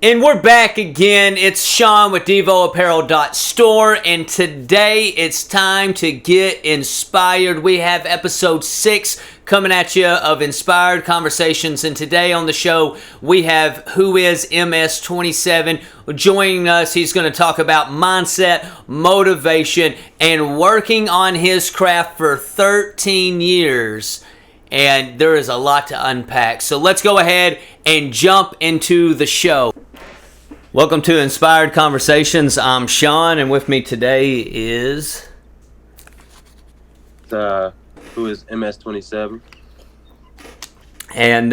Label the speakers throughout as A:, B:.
A: And we're back again. It's Shawn with DevoApparel.store, and today it's time to get inspired. We have episode 6 coming at you of Inspired Conversations, and today on the show we have Whoism MS27 joining us. He's going to talk about mindset, motivation, and working on his craft for 13 years. And there is a lot to unpack. So let's go ahead and jump into the show. Welcome to Inspired Conversations. I'm Shawn, and with me today is...
B: who is MS27.
A: And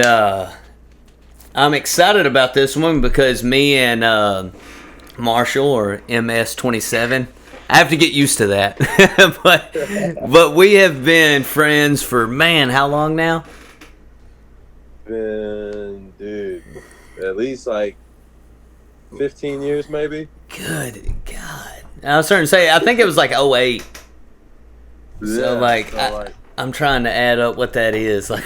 A: I'm excited about this one because me and Marshall, or MS27, I have to get used to that. but we have been friends for, man, how long now?
B: Dude, at least like 15 years maybe.
A: Good God. I was starting to say, I think it was like 08.
B: Yeah,
A: I'm trying to add up what that is. Like,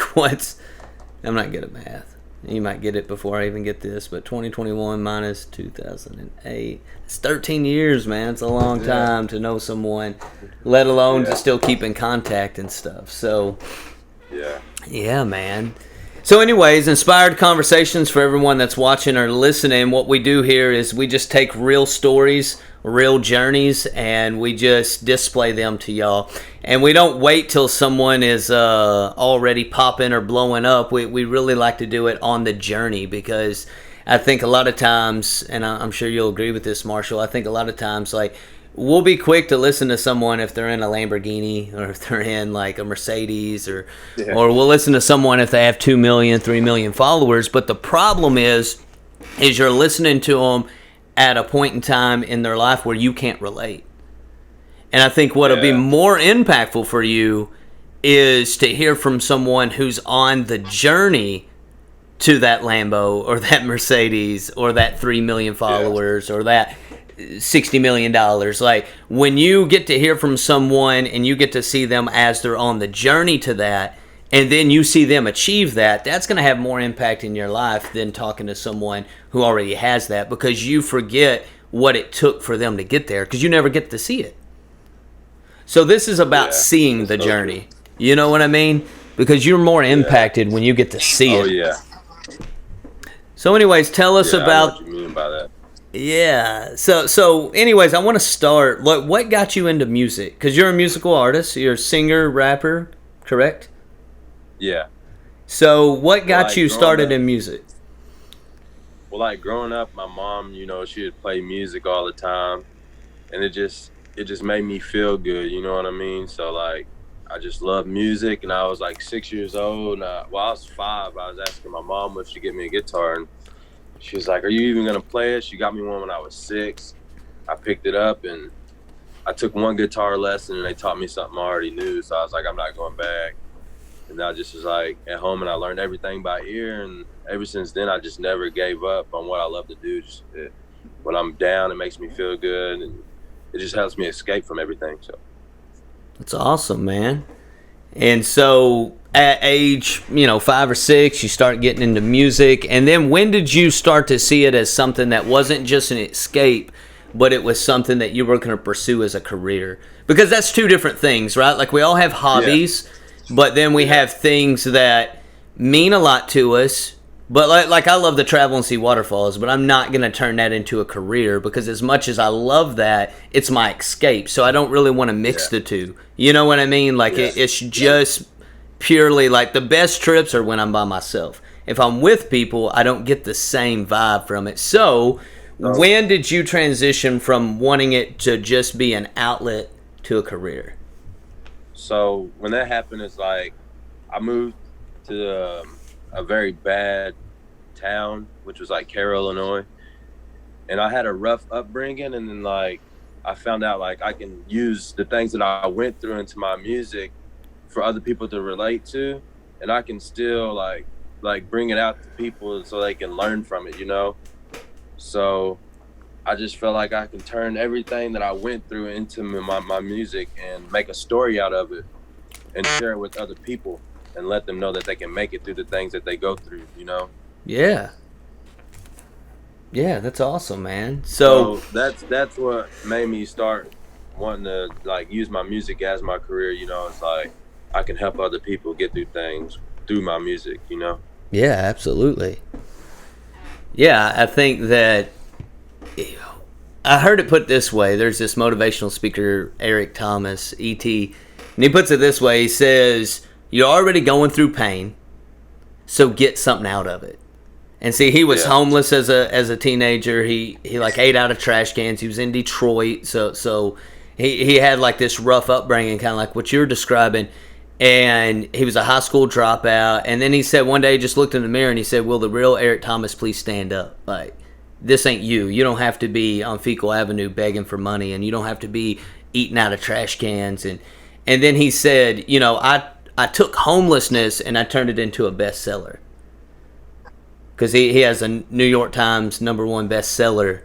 A: I'm not good at math. You might get it before I even get this, but 2021 minus 2008. It's 13 years, man. It's a long time to know someone, let alone to still keep in contact and stuff. So, yeah, man. So anyways, Inspired Conversations, for everyone that's watching or listening, what we do here is we just take real stories, real journeys, and we just display them to y'all. And we don't wait till someone is already popping or blowing up. We really like to do it on the journey, because I think a lot of times, and I'm sure you'll agree with this, Marshall, I think a lot of times, like, we'll be quick to listen to someone if they're in a Lamborghini, or if they're in like a Mercedes, or we'll listen to someone if they have 2 million, 3 million followers. But the problem is you're listening to them at a point in time in their life where you can't relate. And I think what'll be more impactful for you is to hear from someone who's on the journey to that Lambo, or that Mercedes, or that 3 million followers, or that $60 million. Like, when you get to hear from someone and you get to see them as they're on the journey to that, and then you see them achieve that, that's going to have more impact in your life than talking to someone who already has that, because you forget what it took for them to get there, because you never get to see it. So this is about seeing the journey. You know what I mean? Because you're more impacted when you get to see it.
B: Oh, yeah.
A: So anyways, tell us about...
B: I know what you mean by that.
A: Yeah. So anyways, I want to start. What got you into music? Because you're a musical artist. You're a singer, rapper, correct?
B: Yeah.
A: So what got you started in music?
B: Well, like, growing up, my mom, she would play music all the time, and it just made me feel good, you know what I mean? So, like, I just love music, and I was like 6 years old. And I was 5. I was asking my mom if she'd get me a guitar, and she was like, "Are you even gonna play it?" She got me one when I was 6. I picked it up, and I took one guitar lesson, and they taught me something I already knew. So I was like, I'm not going back. And I just was like at home, and I learned everything by ear. And ever since then, I just never gave up on what I love to do. When I'm down, it makes me feel good, and it just helps me escape from everything. So
A: that's awesome, man. And so at age, 5 or 6, you start getting into music. And then when did you start to see it as something that wasn't just an escape, but it was something that you were going to pursue as a career? Because that's two different things, right? Like, we all have hobbies, but then we have things that mean a lot to us. But like I love to travel and see waterfalls, but I'm not going to turn that into a career, because as much as I love that, it's my escape. So I don't really want to mix the two. You know what I mean? Like, it's just purely, like, the best trips are when I'm by myself. If I'm with people, I don't get the same vibe from it. So when did you transition from wanting it to just be an outlet to a career?
B: So when that happened, it's like I moved to a very bad town, which was like Carroll, Illinois. And I had a rough upbringing, and then, like, I found out, like, I can use the things that I went through into my music for other people to relate to, and I can still like bring it out to people so they can learn from it, So I just felt like I can turn everything that I went through into my music and make a story out of it and share it with other people and let them know that they can make it through the things that they go through,
A: Yeah. Yeah, that's awesome, man. So,
B: So that's what made me start wanting to like use my music as my career. You know, it's like I can help other people get through things through my music. You know.
A: yeah, absolutely. Yeah, I think that I heard it put this way. There's this motivational speaker, Eric Thomas, E.T., and he puts it this way. He says, "You're already going through pain, so get something out of it." And see, he was
B: Yeah.
A: homeless as a teenager. He like ate out of trash cans. He was in Detroit, so he had like this rough upbringing, kind of like what you're describing. And he was a high school dropout. And then he said one day he just looked in the mirror and he said, "Will the real Eric Thomas please stand up? Like, this ain't you. You don't have to be on Fecal Avenue begging for money, and you don't have to be eating out of trash cans." And then he said, I took homelessness and I turned it into a bestseller. Because he has a New York Times #1 bestseller.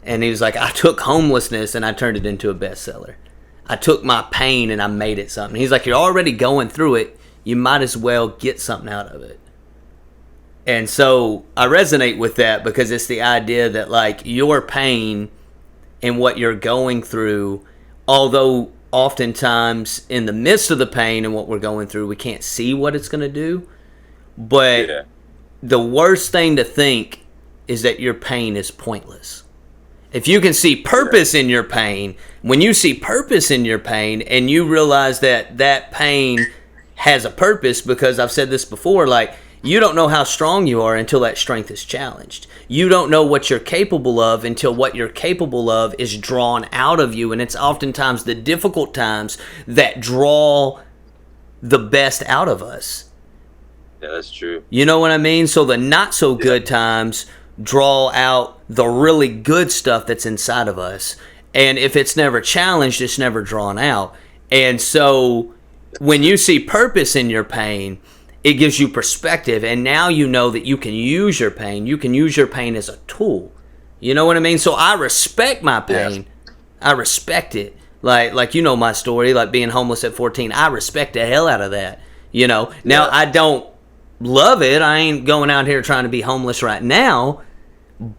A: And he was like, I took homelessness and I turned it into a bestseller. I took my pain and I made it something. He's like, you're already going through it. You might as well get something out of it. And so I resonate with that because it's the idea that like your pain and what you're going through, although oftentimes in the midst of the pain and what we're going through, we can't see what it's going to do. But
B: Yeah.
A: the worst thing to think is that your pain is pointless. If you can see purpose in your pain, when you see purpose in your pain and you realize that that pain has a purpose, because I've said this before, like, you don't know how strong you are until that strength is challenged. You don't know what you're capable of until what you're capable of is drawn out of you. And it's oftentimes the difficult times that draw the best out of us.
B: Yeah, that's true.
A: You know what I mean? So the not so good times draw out the really good stuff that's inside of us. And if it's never challenged, it's never drawn out. And so when you see purpose in your pain, it gives you perspective. And now you know that you can use your pain. You can use your pain as a tool. You know what I mean? So I respect my pain. Yeah. I respect it. Like you know my story, like being homeless at 14. I respect the hell out of that. You know, now I don't love it. I ain't going out here trying to be homeless right now,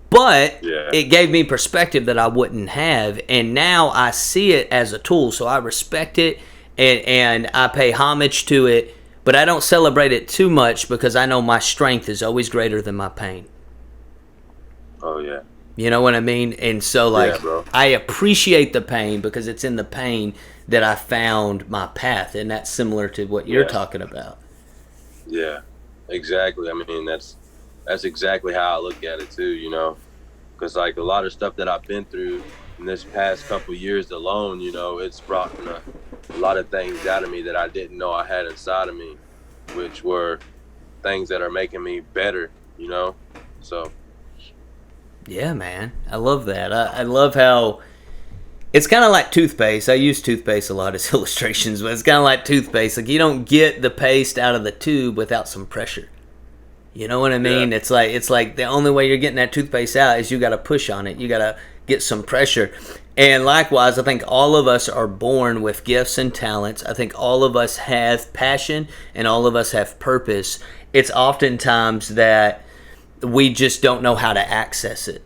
A: but it gave me perspective that I wouldn't have, and now I see it as a tool. So I respect it, and I pay homage to it, but I don't celebrate it too much because I know my strength is always greater than my pain.
B: Oh yeah.
A: You know what I mean? And so like I appreciate the pain because it's in the pain that I found my path, and that's similar to what you're talking about.
B: Yeah. Exactly. I mean, that's exactly how I look at it too, you know, because like a lot of stuff that I've been through in this past couple years alone, you know, it's brought a lot of things out of me that I didn't know I had inside of me, which were things that are making me better, you know. So
A: yeah, man, I love that. I love how it's kind of like toothpaste. I use toothpaste a lot as illustrations, but it's kind of like toothpaste. Like, you don't get the paste out of the tube without some pressure. You know what I mean? Yeah. It's like the only way you're getting that toothpaste out is you got to push on it. You got to get some pressure. And likewise, I think all of us are born with gifts and talents. I think all of us have passion and all of us have purpose. It's oftentimes that we just don't know how to access it.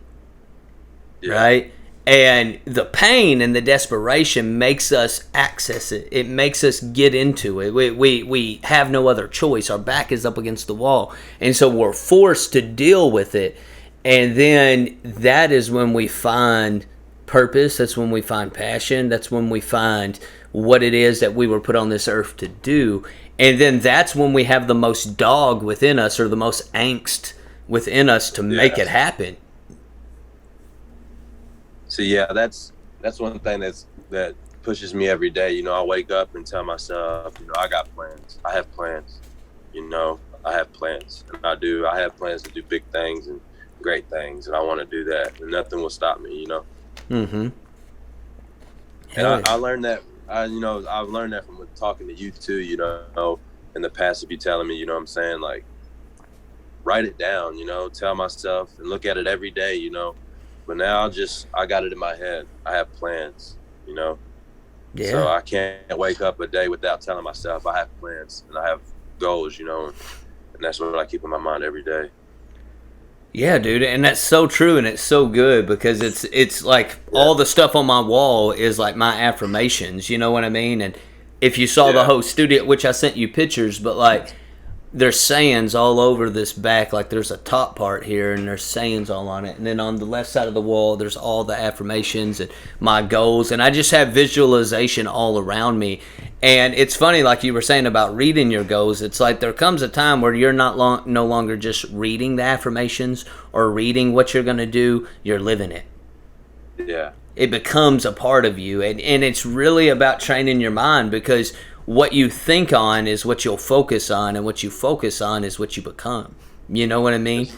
A: Yeah. Right? And the pain and the desperation makes us access it. It makes us get into it. We have no other choice. Our back is up against the wall. And so we're forced to deal with it. And then that is when we find purpose. That's when we find passion. That's when we find what it is that we were put on this earth to do. And then that's when we have the most dog within us, or the most angst within us to make it happen.
B: So yeah, that's one thing that pushes me every day. You know, I wake up and tell myself, you know, I got plans. I have plans. You know, I have plans. And I have plans to do big things and great things, and I want to do that. And nothing will stop me, you know. Mm-hmm. And I learned that. I've learned that from talking to you too. You know, in the past, if you telling me, you know what I'm saying, like, write it down. You know, tell myself and look at it every day. You know. But now I got it in my head. I have plans, you know? Yeah. So I can't wake up a day without telling myself I have plans and I have goals, you know? And that's what I keep in my mind every day.
A: Yeah, dude, and that's so true, and it's so good because it's like all the stuff on my wall is like my affirmations. You know what I mean? And if you saw the whole studio, which I sent you pictures, but like there's sayings all over this back. Like there's a top part here, and there's sayings all on it, and then on the left side of the wall, there's all the affirmations and my goals, and I just have visualization all around me. And it's funny, like you were saying about reading your goals. It's like there comes a time where you're no longer just reading the affirmations or reading what you're going to do. You're living it.
B: Yeah.
A: It becomes a part of you. And it's really about training your mind, because what you think on is what you'll focus on, and what you focus on is what you become. You know what I mean?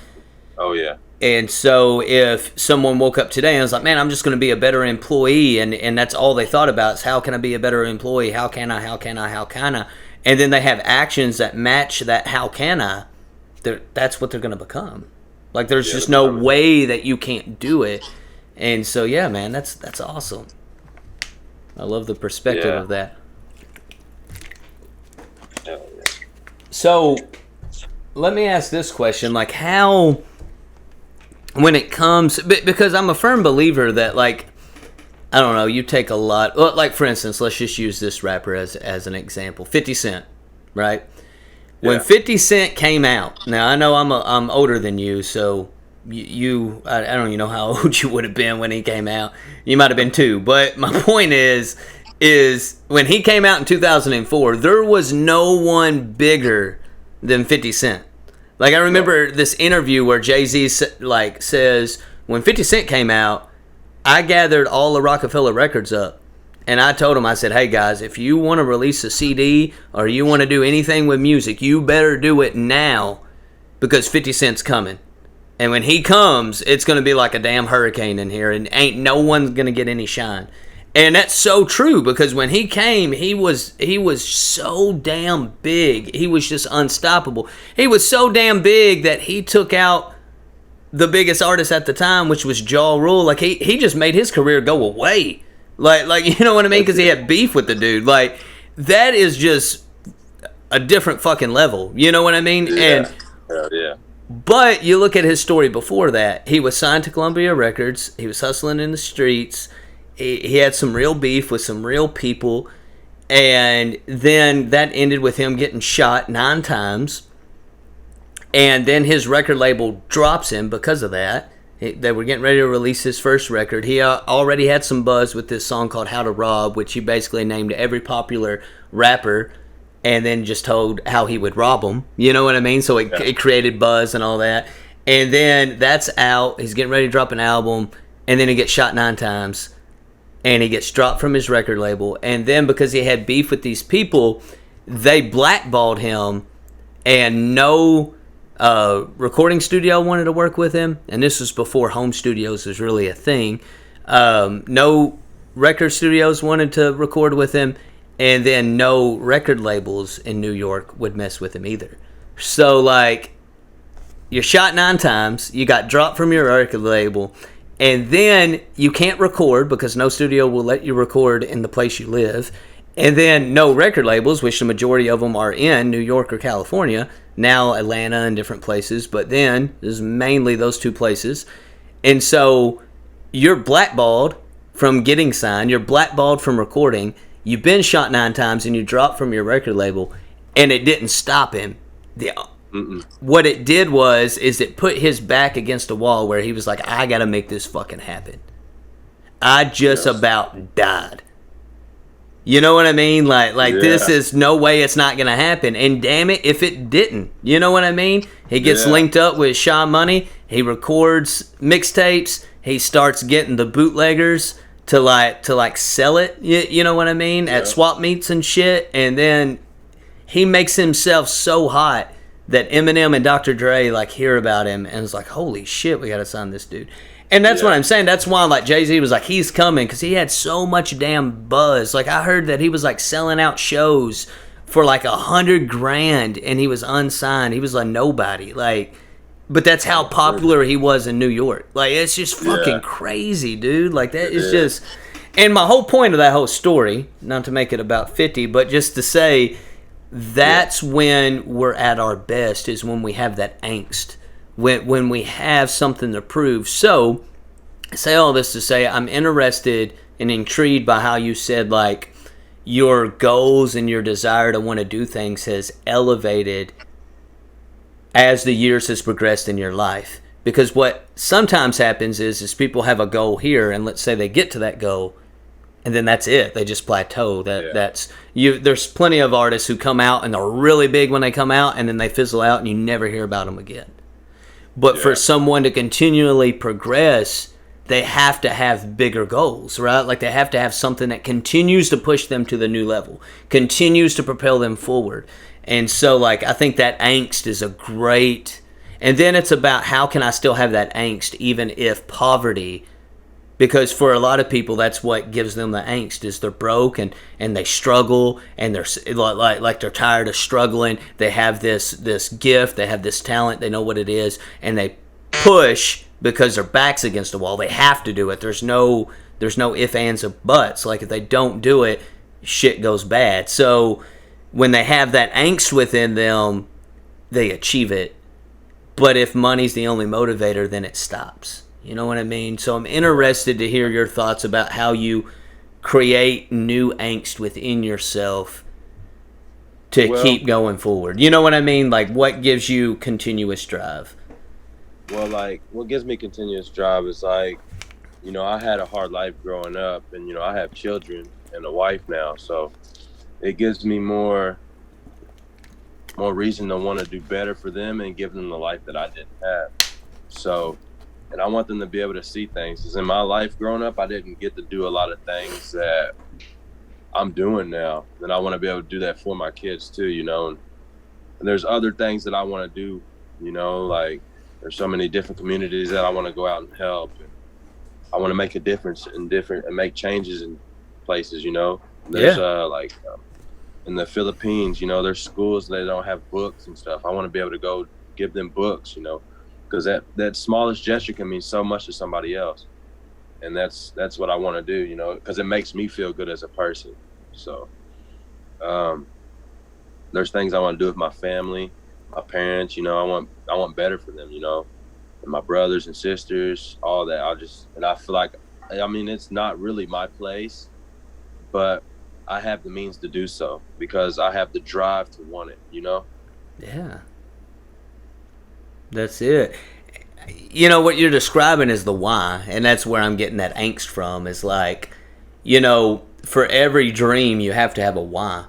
B: Oh, yeah.
A: And so if someone woke up today and was like, man, I'm just going to be a better employee, and that's all they thought about is how can I be a better employee? How can I? And then they have actions that match that how can I, that's what they're going to become. Like there's just no way that you can't do it. And so, yeah, man, that's awesome. I love the perspective of that. So let me ask this question, like how... when it comes, because I'm a firm believer that, like, I don't know, you take a lot, like, for instance, let's just use this rapper as an example, 50 Cent, right? When 50 Cent came out, now I know I'm older than you, so I don't even know how old you would have been when he came out. You might have been 2, but my point is when he came out in 2004, there was no one bigger than 50 Cent. Like, I remember this interview where Jay-Z, like, says, when 50 Cent came out, I gathered all the Rockefeller records up. And I told him, I said, hey, guys, if you want to release a CD or you want to do anything with music, you better do it now, because 50 Cent's coming. And when he comes, it's going to be like a damn hurricane in here, and ain't no one's going to get any shine. And that's so true, because when he came, he was so damn big. He was just unstoppable. He was so damn big that he took out the biggest artist at the time, which was Ja Rule. Like he just made his career go away. Like you know what I mean? Because he had beef with the dude. Like that is just a different fucking level. You know what I mean?
B: Yeah.
A: But you look at his story before that. He was signed to Columbia Records. He was hustling in the streets. He had some real beef with some real people, and then that ended with him getting shot 9 times, and then his record label drops him because of that. They were getting ready to release his first record. He already had some buzz with this song called How to Rob, which he basically named every popular rapper and then just told how he would rob them. You know what I mean? So it created buzz and all that. And then that's out. He's getting ready to drop an album, and then he gets shot 9 times. And he gets dropped from his record label. And then because he had beef with these people, they blackballed him, and no recording studio wanted to work with him. And this was before home studios was really a thing. No record studios wanted to record with him, and then no record labels in New York would mess with him either. So, like, you're shot 9 times, you got dropped from your record label, and then you can't record because no studio will let you record in the place you live. And then no record labels, which the majority of them are in New York or California. Now Atlanta and different places. But then there's mainly those 2 places. And so you're blackballed from getting signed. You're blackballed from recording. You've been shot 9 times and you dropped from your record label. And it didn't stop him. What it did is it put his back against a wall where he was like, I gotta make this fucking happen. I just about died. You know what I mean? Like this is no way it's not gonna happen. And damn it, if it didn't. You know what I mean? He gets linked up with Shawn Money. He records mixtapes. He starts getting the bootleggers to like sell it. You know what I mean? At swap meets and shit. And then he makes himself so hot that Eminem and Dr. Dre like hear about him and it's like, holy shit, we gotta sign this dude. And that's what I'm saying. That's why like Jay-Z was like, he's coming, because he had so much damn buzz. Like I heard that he was like selling out shows for like $100,000 and he was unsigned. He was like nobody. Like, but that's how popular he was in New York. Like it's just fucking crazy, dude. Like that is just. And my whole point of that whole story, not to make it about 50, but just to say, that's when we're at our best, is when we have that angst, when we have something to prove. So I say all this to say I'm interested and intrigued by how you said like your goals and your desire to want to do things has elevated as the years has progressed in your life. Because what sometimes happens is people have a goal here, and let's say they get to that goal, and then that's it. They just plateau. That's you. There's plenty of artists who come out and they're really big when they come out, and then they fizzle out, and you never hear about them again. But for someone to continually progress, they have to have bigger goals, right? Like they have to have something that continues to push them to the new level, continues to propel them forward. And so, like, I think that angst is a great... And then it's about how can I still have that angst even if poverty... Because for a lot of people, that's what gives them the angst, is they're broke and they struggle, and they're like they're tired of struggling. They have this gift, they have this talent, they know what it is, and they push because their back's against the wall. They have to do it. There's no ifs, ands, or buts. Like if they don't do it, shit goes bad. So when they have that angst within them, they achieve it. But if money's the only motivator, then it stops. You know what I mean? So I'm interested to hear your thoughts about how you create new angst within yourself to keep going forward. You know what I mean? Like what gives you continuous drive?
B: Well, like what gives me continuous drive is like, you know, I had a hard life growing up, and you know, I have children and a wife now, so it gives me more reason to want to do better for them and give them the life that I didn't have. So, and I want them to be able to see things. Because in my life growing up, I didn't get to do a lot of things that I'm doing now. And I want to be able to do that for my kids too, you know. And there's other things that I want to do, you know, like there's so many different communities that I want to go out and help. And I want to make a difference and make changes in places, you know. There's in the Philippines, you know, there's schools that don't have books and stuff. I want to be able to go give them books, you know, because that smallest gesture can mean so much to somebody else. And that's what I want to do, you know, because it makes me feel good as a person. So there's things I want to do with my family, my parents, you know. I want better for them, you know, and my brothers and sisters, all that. I feel like, I mean, it's not really my place, but I have the means to do so because I have the drive to want it, you know?
A: Yeah. That's it. You know, what you're describing is the why, and that's where I'm getting that angst from, is like, you know, for every dream, you have to have a why.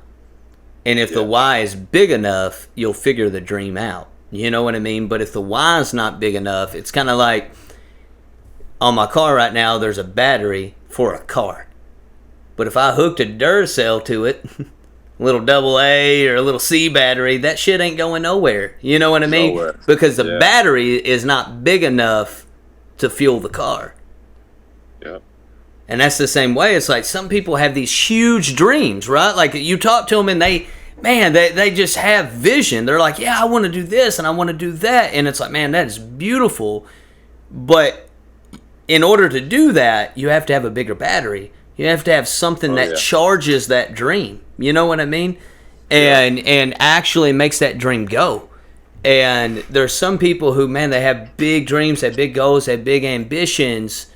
A: And if the why is big enough, you'll figure the dream out. You know what I mean? But if the why is not big enough, it's kind of like on my car right now, there's a battery for a car. But if I hooked a Duracell to it, a little AA or a little C battery, that shit ain't going nowhere. You know what I mean? Nowhere. Because the battery is not big enough to fuel the car.
B: Yeah.
A: And that's the same way. It's like some people have these huge dreams, right? Like you talk to them and they just have vision. They're like, yeah, I want to do this and I want to do that. And it's like, man, that is beautiful. But in order to do that, you have to have a bigger battery. You have to have something that charges that dream. You know what I mean? And actually makes that dream go. And there's some people who, man, they have big dreams, have big goals, have big ambitions,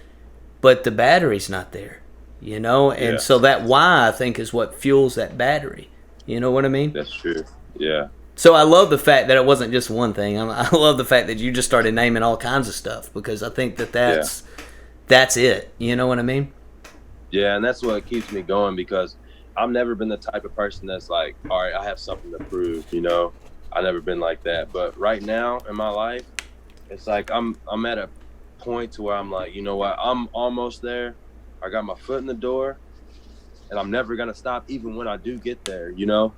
A: but the battery's not there. You know? And so that why, I think, is what fuels that battery. You know what I mean?
B: That's true. Yeah.
A: So I love the fact that it wasn't just one thing. I love the fact that you just started naming all kinds of stuff, because I think that's it. You know what I mean?
B: Yeah, and that's what keeps me going, because I've never been the type of person that's like, all right, I have something to prove, you know? I've never been like that. But right now in my life, it's like I'm at a point to where I'm like, you know what? I'm almost there. I got my foot in the door, and I'm never going to stop even when I do get there, you know?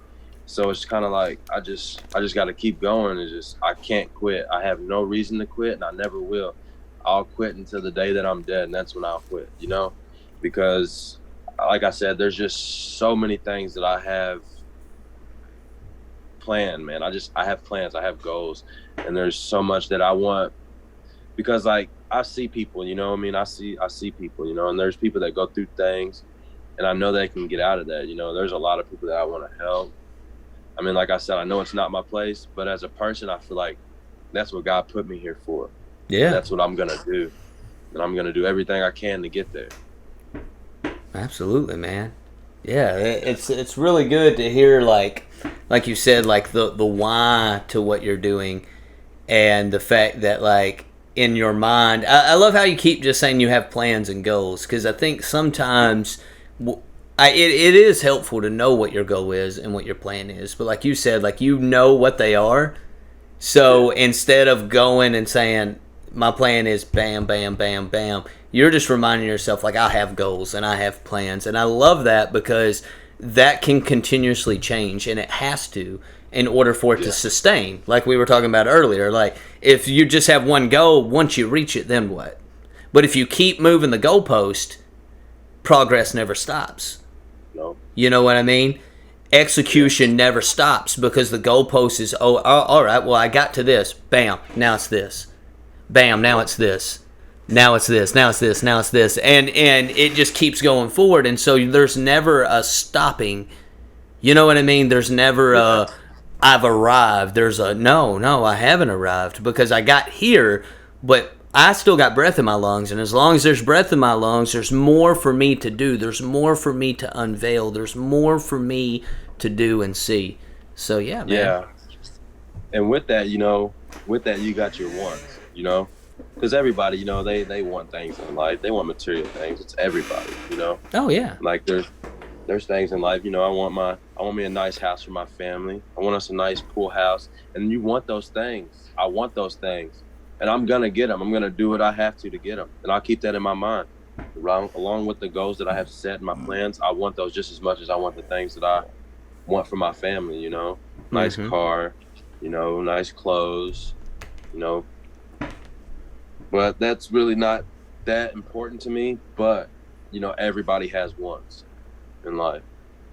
B: So it's kind of like I just got to keep going. I can't quit. I have no reason to quit, and I never will. I'll quit until the day that I'm dead, and that's when I'll quit, you know? Because like I said, there's just so many things that I have planned, man. I have plans, I have goals, and there's so much that I want, because like I see people, you know what I mean? I see people, you know, and there's people that go through things, and I know they can get out of that, you know. There's a lot of people that I want to help. I mean, like I said, I know it's not my place, but as a person, I feel like that's what God put me here for.
A: Yeah.
B: And that's what I'm gonna do, and I'm gonna do everything I can to get there.
A: Absolutely, man. Yeah, it's really good to hear, like you said, like the why to what you're doing, and the fact that, like, in your mind, I love how you keep just saying you have plans and goals, because I think sometimes it is helpful to know what your goal is and what your plan is, but like you said, like, you know what they are, so instead of going and saying my plan is bam, bam, bam, bam, you're just reminding yourself, like, I have goals and I have plans. And I love that, because that can continuously change, and it has to, in order for it to sustain. Like we were talking about earlier, like, if you just have one goal, once you reach it, then what? But if you keep moving the goalpost, progress never stops.
B: No.
A: You know what I mean? Execution never stops, because the goalpost is, all right, well, I got to this. Bam, now it's this. Bam, now it's this. Now it's this. Now it's this. Now it's this. And it just keeps going forward. And so there's never a stopping. You know what I mean? There's never a I've arrived. There's a no, I haven't arrived, because I got here, but I still got breath in my lungs. And as long as there's breath in my lungs, there's more for me to do. There's more for me to unveil. There's more for me to do and see. So, yeah, man.
B: Yeah. And with that, you got your wants, because everybody, they want things in life. They want material things. It's everybody,
A: Oh, yeah.
B: Like there's things in life, I want me a nice house for my family. I want us a nice pool house. And you want those things. I want those things. And I'm going to get them. I'm going to do what I have to get them. And I'll keep that in my mind. Along with the goals that I have set in my plans, I want those just as much as I want the things that I want for my family, Nice car, nice clothes, But that's really not that important to me. But, everybody has wants in life.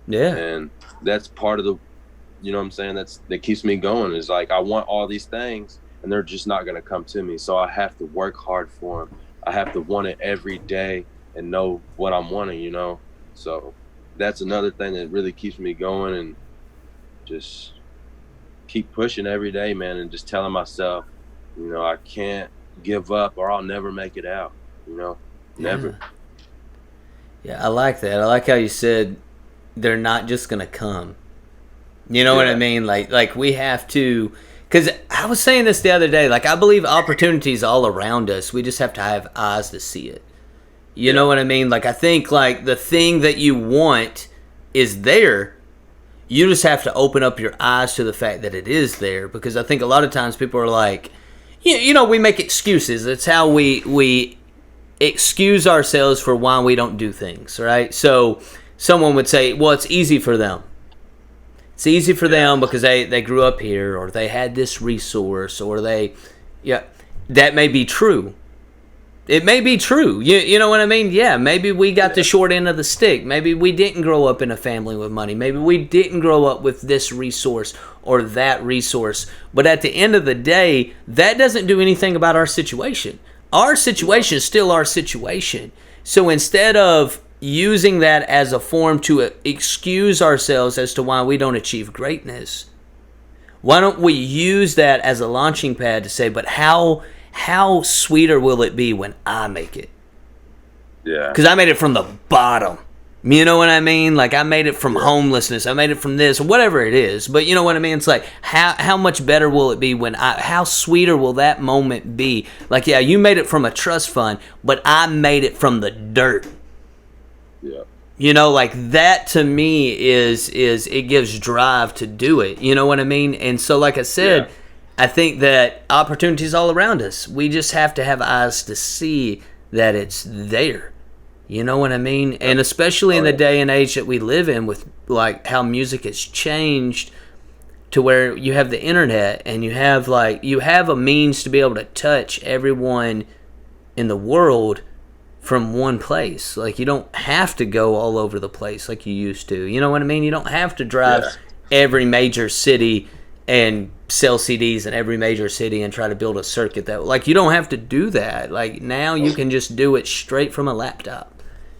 A: Yeah.
B: And that's part of the, what I'm saying? That keeps me going, is like, I want all these things, and they're just not going to come to me. So I have to work hard for them. I have to want it every day and know what I'm wanting, So that's another thing that really keeps me going, and just keep pushing every day, man, and just telling myself, I can't give up or I'll never make it out, never.
A: Yeah, I like that. I like how you said they're not just going to come. You know what I mean? Like we have to, because I was saying this the other day, like, I believe opportunities all around us. We just have to have eyes to see it. You know what I mean? Like, I think, like, the thing that you want is there. You just have to open up your eyes to the fact that it is there, because I think a lot of times people are like, we make excuses. It's how we excuse ourselves for why we don't do things, right? So someone would say, well, it's easy for them. It's easy for them because they grew up here, or they had this resource, or that may be true. It may be true. You know what I mean? Yeah, maybe we got the short end of the stick. Maybe we didn't grow up in a family with money. Maybe we didn't grow up with this resource or that resource. But at the end of the day, that doesn't do anything about our situation. Our situation is still our situation. So instead of using that as a form to excuse ourselves as to why we don't achieve greatness, why don't we use that as a launching pad to say, but how sweeter will it be when I make it? Yeah. Because I made it from the bottom. You know what I mean? Like, I made it from homelessness. I made it from this, whatever it is. But you know what I mean? It's like, how much better will it be how sweeter will that moment be? Like, yeah, you made it from a trust fund, but I made it from the dirt. Yeah. Like, that to me is it gives drive to do it. You know what I mean? And so, like I said, I think that opportunities all around us. We just have to have eyes to see that it's there. You know what I mean? And especially in the day and age that we live in, with like how music has changed to where you have the internet, and you have a means to be able to touch everyone in the world from one place. Like, you don't have to go all over the place like you used to. You know what I mean? You don't have to drive every major city and sell CDs in every major city and try to build a circuit that, like, you don't have to do that. Like, now you can just do it straight from a laptop.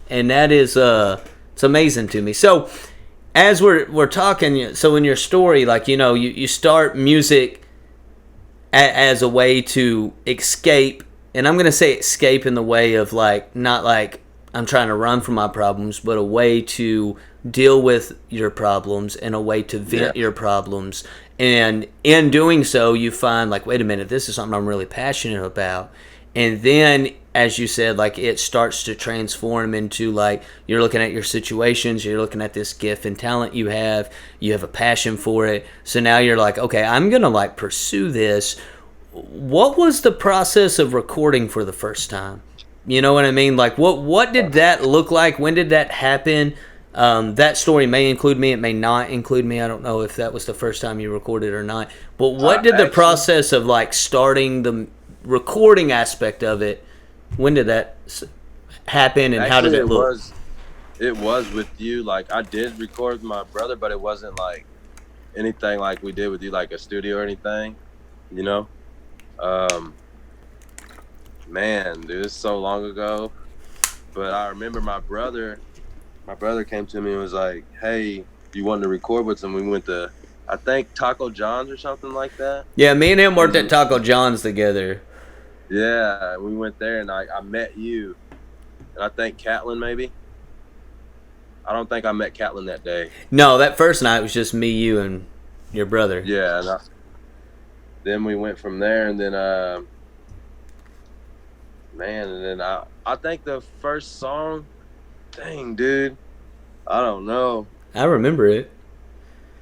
A: And that is it's amazing to me. So as we're talking, so in your story, like, you start music as a way to escape. And I'm going to say escape in the way of like, not like I'm trying to run from my problems, but a way to deal with your problems and a way to vent your problems. And in doing so, you find like, wait a minute, this is something I'm really passionate about. And then, as you said, like it starts to transform into like you're looking at your situations, you're looking at this gift and talent you have a passion for it. So now you're like, okay, I'm going to like pursue this. What was the process of recording for the first time? You know what I mean? Like, what did that look like? When did that happen? That story may include me. It may not include me. I don't know if that was the first time you recorded or not. But what did the process of, like, starting the recording aspect of it, when did that happen and how did it look?
B: It was with you. Like, I did record with my brother, but it wasn't, like, anything like we did with you, like a studio or anything, you know? Man, dude, it's so long ago. But I remember my brother came to me and was like, hey, you want to record with him? We went to, I think, Taco John's or something like that.
A: Yeah, me and him worked at Taco John's together.
B: Yeah, we went there and I met you. And I think Catlin maybe. I don't think I met Catlin that day.
A: No, that first night was just me, you, and your brother.
B: Yeah, and then we went from there, and then man, and then I think the first song, dang, dude, I don't know.
A: I remember it.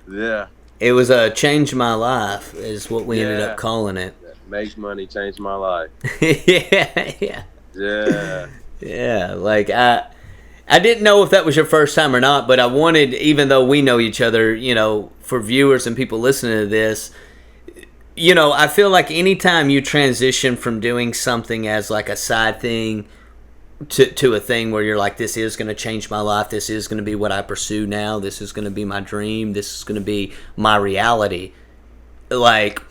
B: Yeah.
A: It was Change My Life is what we ended up calling it.
B: Makes Money Change My Life.
A: Yeah.
B: Yeah,
A: like I didn't know if that was your first time or not, but I wanted, even though we know each other, you know, for viewers and people listening to this, you know, I feel like anytime you transition from doing something as like a side thing to a thing where you're like, this is going to change my life, this is going to be what I pursue now, this is going to be my dream, this is going to be my reality, like,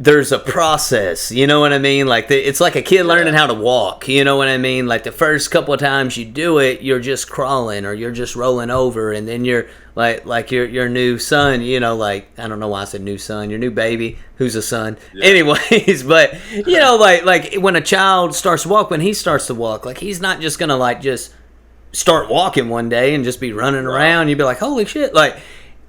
A: there's a process, you know what I mean? Like, it's like a kid learning how to walk, you know what I mean? Like, the first couple of times you do it, you're just crawling or you're just rolling over, and then you're like your new son, you know, like, I don't know why I said new son, your new baby, who's a son. Yeah. Anyways, but, you know, like when a child starts to walk, when he starts to walk, like, he's not just gonna, like, just start walking one day and just be running around. You'd be like, holy shit. Like,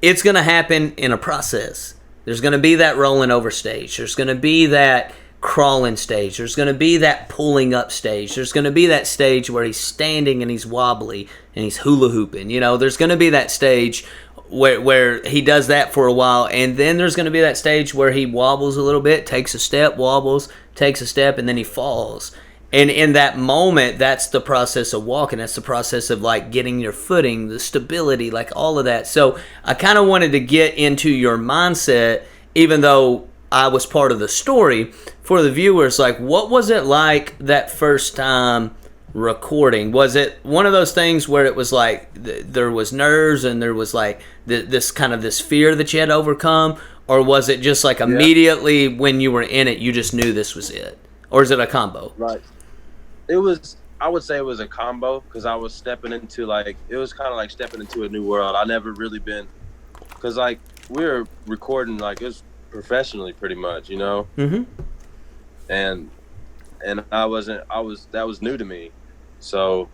A: it's gonna happen in a process. There's going to be that rolling over stage. There's going to be that crawling stage. There's going to be that pulling up stage. There's going to be that stage where he's standing and he's wobbly and he's hula hooping. You know, there's going to be that stage where he does that for a while, and then there's going to be that stage where he wobbles a little bit, takes a step, wobbles, takes a step, and then he falls. And in that moment, that's the process of walking. That's the process of, like, getting your footing, the stability, like, all of that. So I kind of wanted to get into your mindset, even though I was part of the story, for the viewers. Like, what was it like that first time recording? Was it one of those things where it was like there was nerves and there was, like, this kind of this fear that you had to overcome? Or was it just, like, immediately when you were in it, you just knew this was it? Or is it a combo?
B: Right. It was, I would say it was a combo, because I was stepping into, like, it was kind of like stepping into a new world. I never really been, because, like, we were recording, like, it was professionally pretty much, you know?
A: Mm-hmm.
B: And that was new to me. So,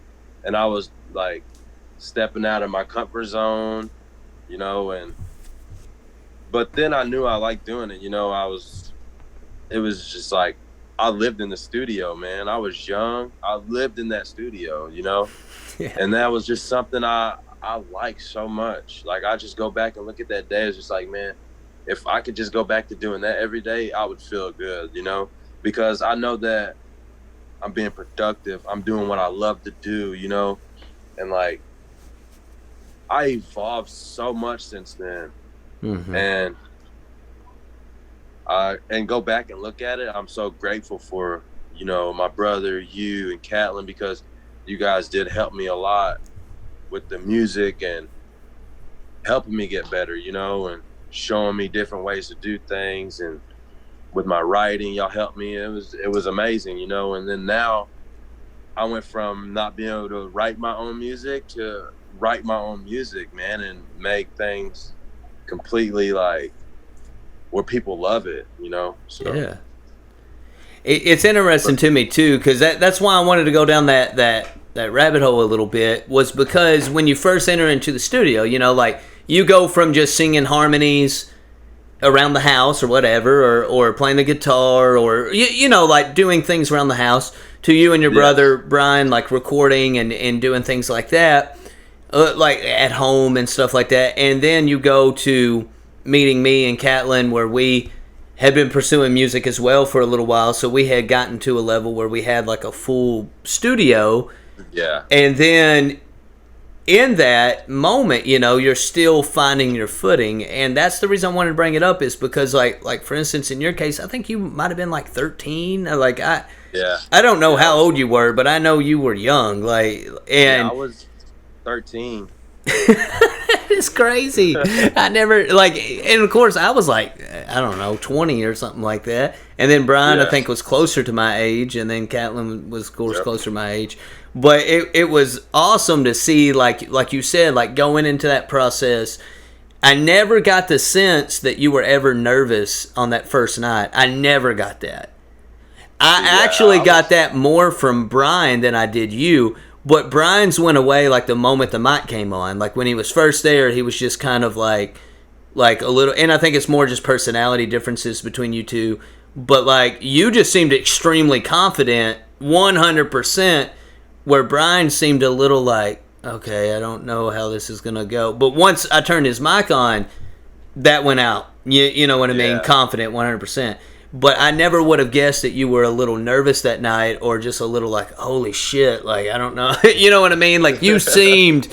B: and I was, like, stepping out of my comfort zone, you know, but then I knew I liked doing it, you know. It was just like, I lived in the studio, man. I was young. I lived in that studio, you know? Yeah. And that was just something I like so much. Like, I just go back and look at that day. It's just like, man, if I could just go back to doing that every day, I would feel good, you know? Because I know that I'm being productive. I'm doing what I love to do, you know? And, like, I evolved so much since then. Mm-hmm. And go back and look at it, I'm so grateful for, you know, my brother, you, and Catlin, because you guys did help me a lot with the music and helping me get better, you know, and showing me different ways to do things. And with my writing, y'all helped me. It was amazing, you know. And then now I went from not being able to write my own music to write my own music, man, and make things completely, like, where people love it, you know. So
A: Yeah. It's interesting to me too, because that's why I wanted to go down that rabbit hole a little bit, was because when you first enter into the studio, you know, like you go from just singing harmonies around the house or whatever, or playing the guitar, or you know, like doing things around the house, to you and your brother Brian like recording and doing things like that, like at home and stuff like that. And then you go to meeting me and Catlin, where we had been pursuing music as well for a little while, so we had gotten to a level where we had like a full studio.
B: yeah,
A: And then in that moment, you know, you're still finding your footing, and that's the reason I wanted to bring it up, is because like for instance, in your case, I think you might have been like 13. Like I don't know how old you were, but I know you were young. Like, and
B: I was 13.
A: it's crazy. I never like, and of course I was like, I don't know, 20 or something like that. And then Brian, I think, was closer to my age, and then Catlin was, of course, closer to my age. But it was awesome to see, like you said, like going into that process. I never got the sense that you were ever nervous on that first night. I never got that. I actually got that more from Brian than I did you. But Brian's went away like the moment the mic came on. Like when he was first there, he was just kind of like a little, and I think it's more just personality differences between you two. But like you just seemed extremely confident, 100%, where Brian seemed a little like, okay, I don't know how this is gonna go. But once I turned his mic on, that went out. You know what I mean? Confident, 100%. But I never would have guessed that you were a little nervous that night, or just a little like, holy shit, like, I don't know. You know what I mean? Like, you seemed,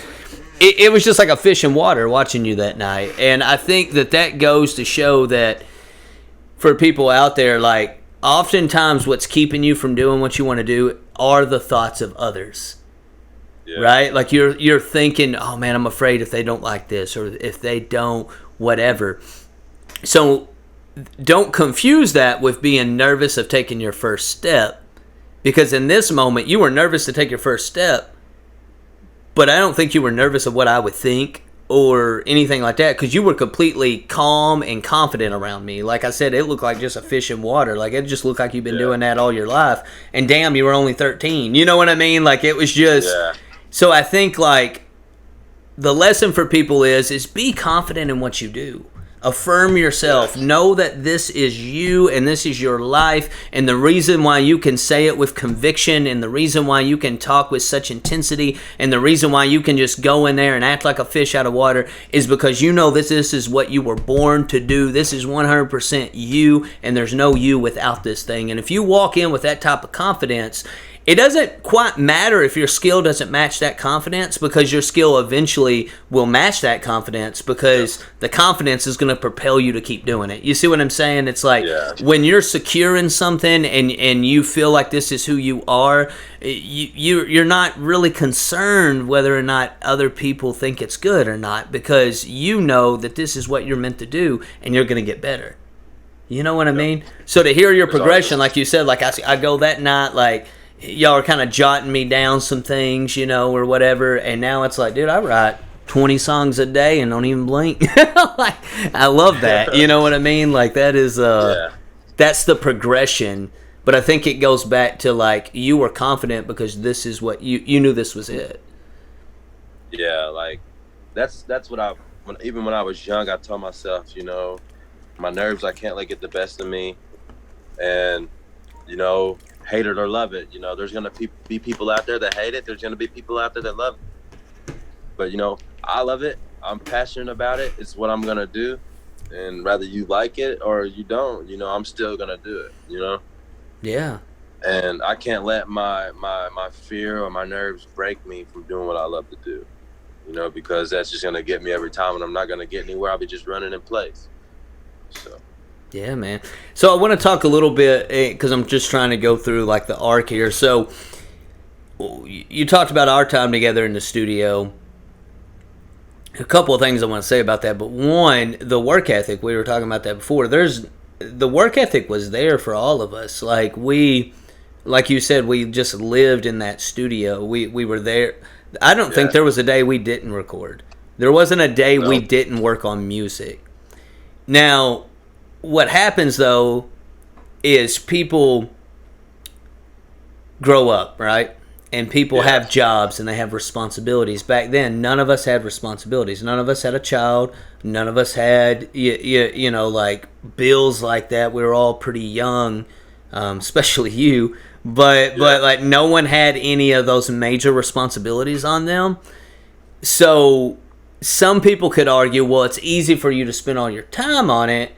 A: it was just like a fish in water watching you that night. And I think that goes to show that for people out there, like, oftentimes what's keeping you from doing what you want to do are the thoughts of others. Yeah. Right? Like, you're thinking, oh man, I'm afraid if they don't like this, or if they don't, whatever. So don't confuse that with being nervous of taking your first step, because in this moment you were nervous to take your first step, but I don't think you were nervous of what I would think or anything like that, because you were completely calm and confident around me. Like I said, it looked like just a fish in water. Like, it just looked like you've been doing that all your life, and damn, you were only 13. You know what I mean? Like, it was just so I think like the lesson for people is be confident in what you do. Affirm yourself. Know that this is you and this is your life, and the reason why you can say it with conviction, and the reason why you can talk with such intensity, and the reason why you can just go in there and act like a fish out of water is because you know this is what you were born to do. This is 100% you, and there's no you without this thing. And if you walk in with that type of confidence, it doesn't quite matter if your skill doesn't match that confidence, because your skill eventually will match that confidence, because the confidence is going to propel you to keep doing it. You see what I'm saying? It's like when you're secure in something and you feel like this is who you are, you're not really concerned whether or not other people think it's good or not, because you know that this is what you're meant to do and you're going to get better. You know what I mean? So to hear your progression, like you said, like I go that night, like, y'all are kind of jotting me down some things, you know, or whatever, and now it's like, dude, I write 20 songs a day and don't even blink. Like, I love that. You know what I mean? Like, that is that's the progression. But I think it goes back to, like, you were confident because this is what you knew this was it.
B: Yeah, like that's what even when I was young, I told myself, you know, my nerves, I can't let get the best of me, and you know, hate it or love it. You know, there's going to be people out there that hate it. There's going to be people out there that love it. But, you know, I love it. I'm passionate about it. It's what I'm going to do. And whether you like it or you don't, you know, I'm still going to do it, you know?
A: Yeah.
B: And I can't let my fear or my nerves break me from doing what I love to do, you know, because that's just going to get me every time, and I'm not going to get anywhere. I'll be just running in place. So.
A: Yeah, man. So I want to talk a little bit, because I'm just trying to go through like the arc here. So you talked about our time together in the studio. A couple of things I want to say about that, but one, the work ethic. We were talking about that before. The work ethic was there for all of us. Like you said, we just lived in that studio. We were there. I don't think there was a day we didn't record. There wasn't a day we didn't work on music. Now, what happens though is people grow up, right? And people have jobs and they have responsibilities. Back then, none of us had responsibilities. None of us had a child. None of us had, you know, like bills like that. We were all pretty young, especially you. But like no one had any of those major responsibilities on them. So some people could argue, well, it's easy for you to spend all your time on it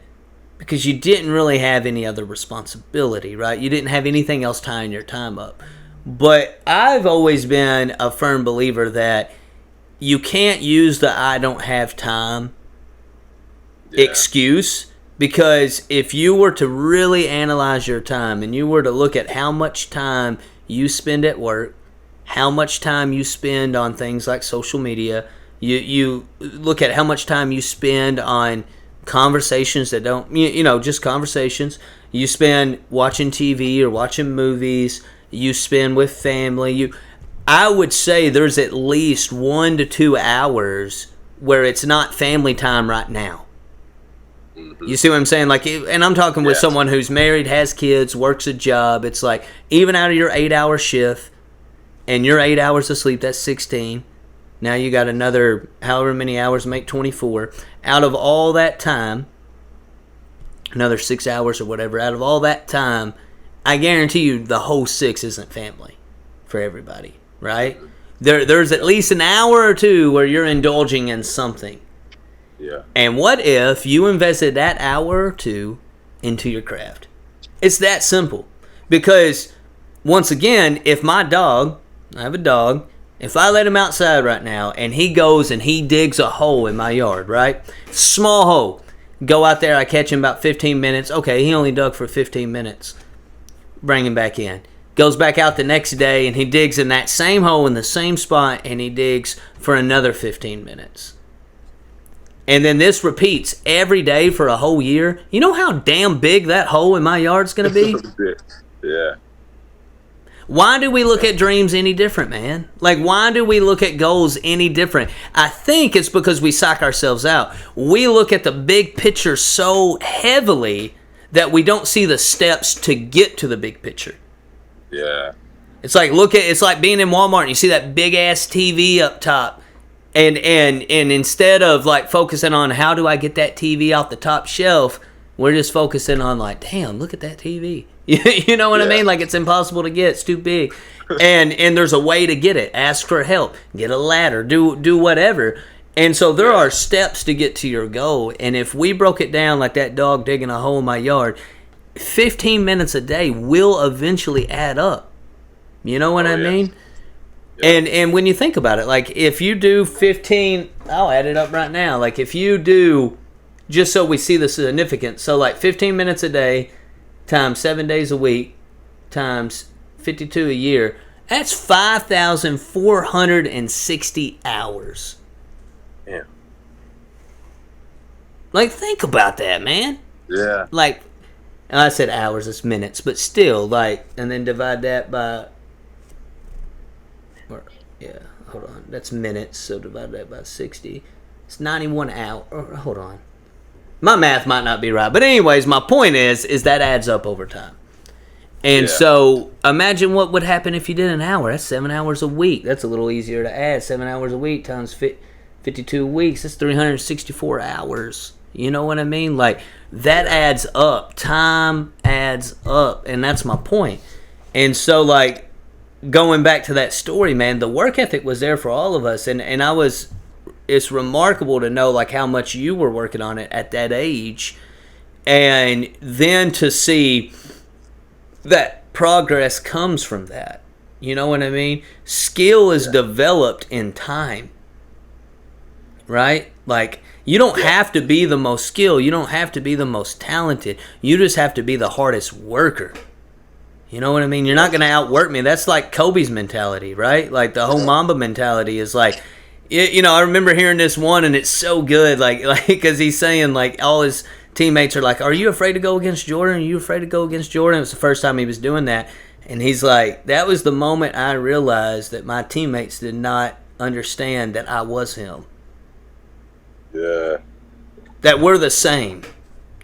A: because you didn't really have any other responsibility, right? You didn't have anything else tying your time up. But I've always been a firm believer that you can't use the I don't have time excuse, because if you were to really analyze your time and you were to look at how much time you spend at work, how much time you spend on things like social media, you look at how much time you spend on conversations that don't, you know, just conversations. You spend watching TV or watching movies. You spend with family. I would say there's at least 1 to 2 hours where it's not family time right now. Mm-hmm. You see what I'm saying? Like, and I'm talking with someone who's married, has kids, works a job. It's like, even out of your 8-hour shift and your 8 hours of sleep, that's 16. Now you got another however many hours, make 24. Out of all that time, another 6 hours or whatever, out of all that time, I guarantee you the whole 6 isn't family for everybody, right? There's at least an hour or 2 where you're indulging in something.
B: Yeah.
A: And what if you invested that hour or 2 into your craft? It's that simple. Because, once again, if my dog, I have a dog, if I let him outside right now and he goes and he digs a hole in my yard, right? Small hole. Go out there, I catch him about 15 minutes. Okay, he only dug for 15 minutes. Bring him back in. Goes back out the next day and he digs in that same hole in the same spot and he digs for another 15 minutes. And then this repeats every day for a whole year. You know how damn big that hole in my yard's going to be?
B: Yeah.
A: Why do we look at dreams any different, man? Like, why do we look at goals any different? I think it's because we psych ourselves out. We look at the big picture so heavily that we don't see the steps to get to the big picture.
B: Yeah.
A: It's like it's like being in Walmart and you see that big ass TV up top, and instead of like focusing on how do I get that TV off the top shelf, we're just focusing on like, damn, look at that TV. You know what I mean? Like, it's impossible to get. It's too big. And there's a way to get it. Ask for help. Get a ladder. Do whatever. And so there are steps to get to your goal. And if we broke it down like that dog digging a hole in my yard, 15 minutes a day will eventually add up. You know what I mean? Yeah. And when you think about it, like if you do 15, I'll add it up right now. Like if you do, just so we see the significance, so like 15 minutes a day times 7 days a week times 52 a year, that's 5,460 hours.
B: Yeah.
A: Like, think about that, man.
B: Yeah.
A: Like, I said hours, it's minutes, but still, like, and then divide that by, hold on, that's minutes, so divide that by 60. It's 91 hours. Hold on. My math might not be right, but anyways, my point is that adds up over time. And so imagine what would happen if you did an hour. That's 7 hours a week. That's a little easier to add. 7 hours a week times 52 weeks. That's 364 hours. You know what I mean? Like, that adds up. Time adds up. And that's my point. And so, like, going back to that story, man, the work ethic was there for all of us. And it's remarkable to know, like, how much you were working on it at that age. And then to see that progress comes from that. You know what I mean? Skill is developed in time. Right? Like, you don't have to be the most skilled. You don't have to be the most talented. You just have to be the hardest worker. You know what I mean? You're not going to outwork me. That's like Kobe's mentality, right? Like, the whole Mamba mentality is like, you know, I remember hearing this one, and it's so good, like, because he's saying, like, all his teammates are like, are you afraid to go against Jordan? Are you afraid to go against Jordan? It was the first time he was doing that. And he's like, that was the moment I realized that my teammates did not understand that I was him.
B: Yeah.
A: That we're the same.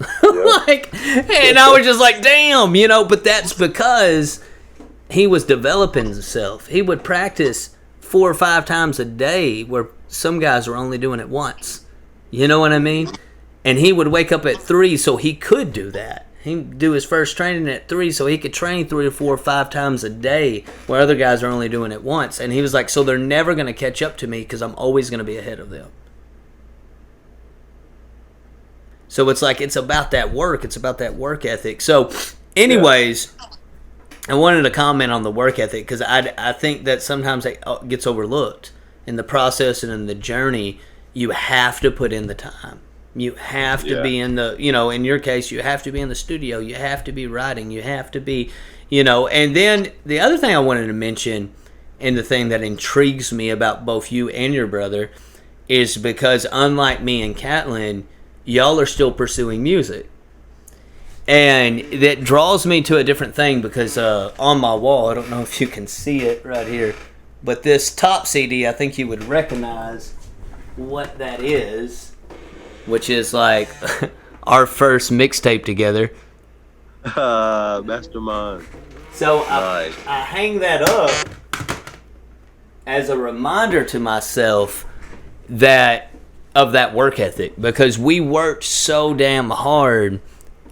B: Yep.
A: And I was just like, damn, but that's because he was developing himself. He would practice 4 or 5 times a day where some guys were only doing it once. You know what I mean? And he would wake up at 3 so he could do that. He'd do his first training at 3 so he could train 3 or 4 or 5 times a day where other guys are only doing it once. And he was like, so they're never going to catch up to me because I'm always going to be ahead of them. So it's like, it's about that work. It's about that work ethic. So anyways, I wanted to comment on the work ethic because I think that sometimes it gets overlooked in the process and in the journey. You have to put in the time. You have to be in the, in your case, you have to be in the studio. You have to be writing. You have to be, And then the other thing I wanted to mention, and the thing that intrigues me about both you and your brother, is because unlike me and Catlin, y'all are still pursuing music. And that draws me to a different thing because on my wall, I don't know if you can see it right here, but this top CD, I think you would recognize what that is, which is like our first mixtape together.
B: Mastermind.
A: So
B: Nice.
A: I hang that up as a reminder to myself of that work ethic, because we worked so damn hard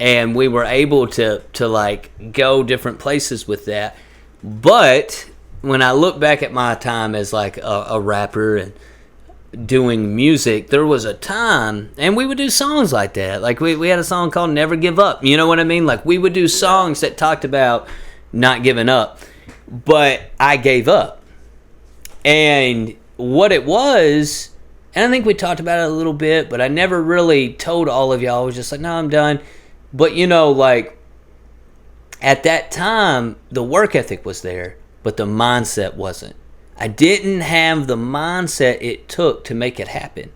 A: and we were able to like go different places with that. But when I look back at my time as like a rapper and doing music, there was a time, and we would do songs like that. Like we had a song called Never Give Up. You know what I mean? Like we would do songs that talked about not giving up. But I gave up. And what it was, and I think we talked about it a little bit, but I never really told all of y'all. I was just like, no, I'm done. But like at that time, the work ethic was there, but the mindset wasn't. I didn't have the mindset it took to make it happen.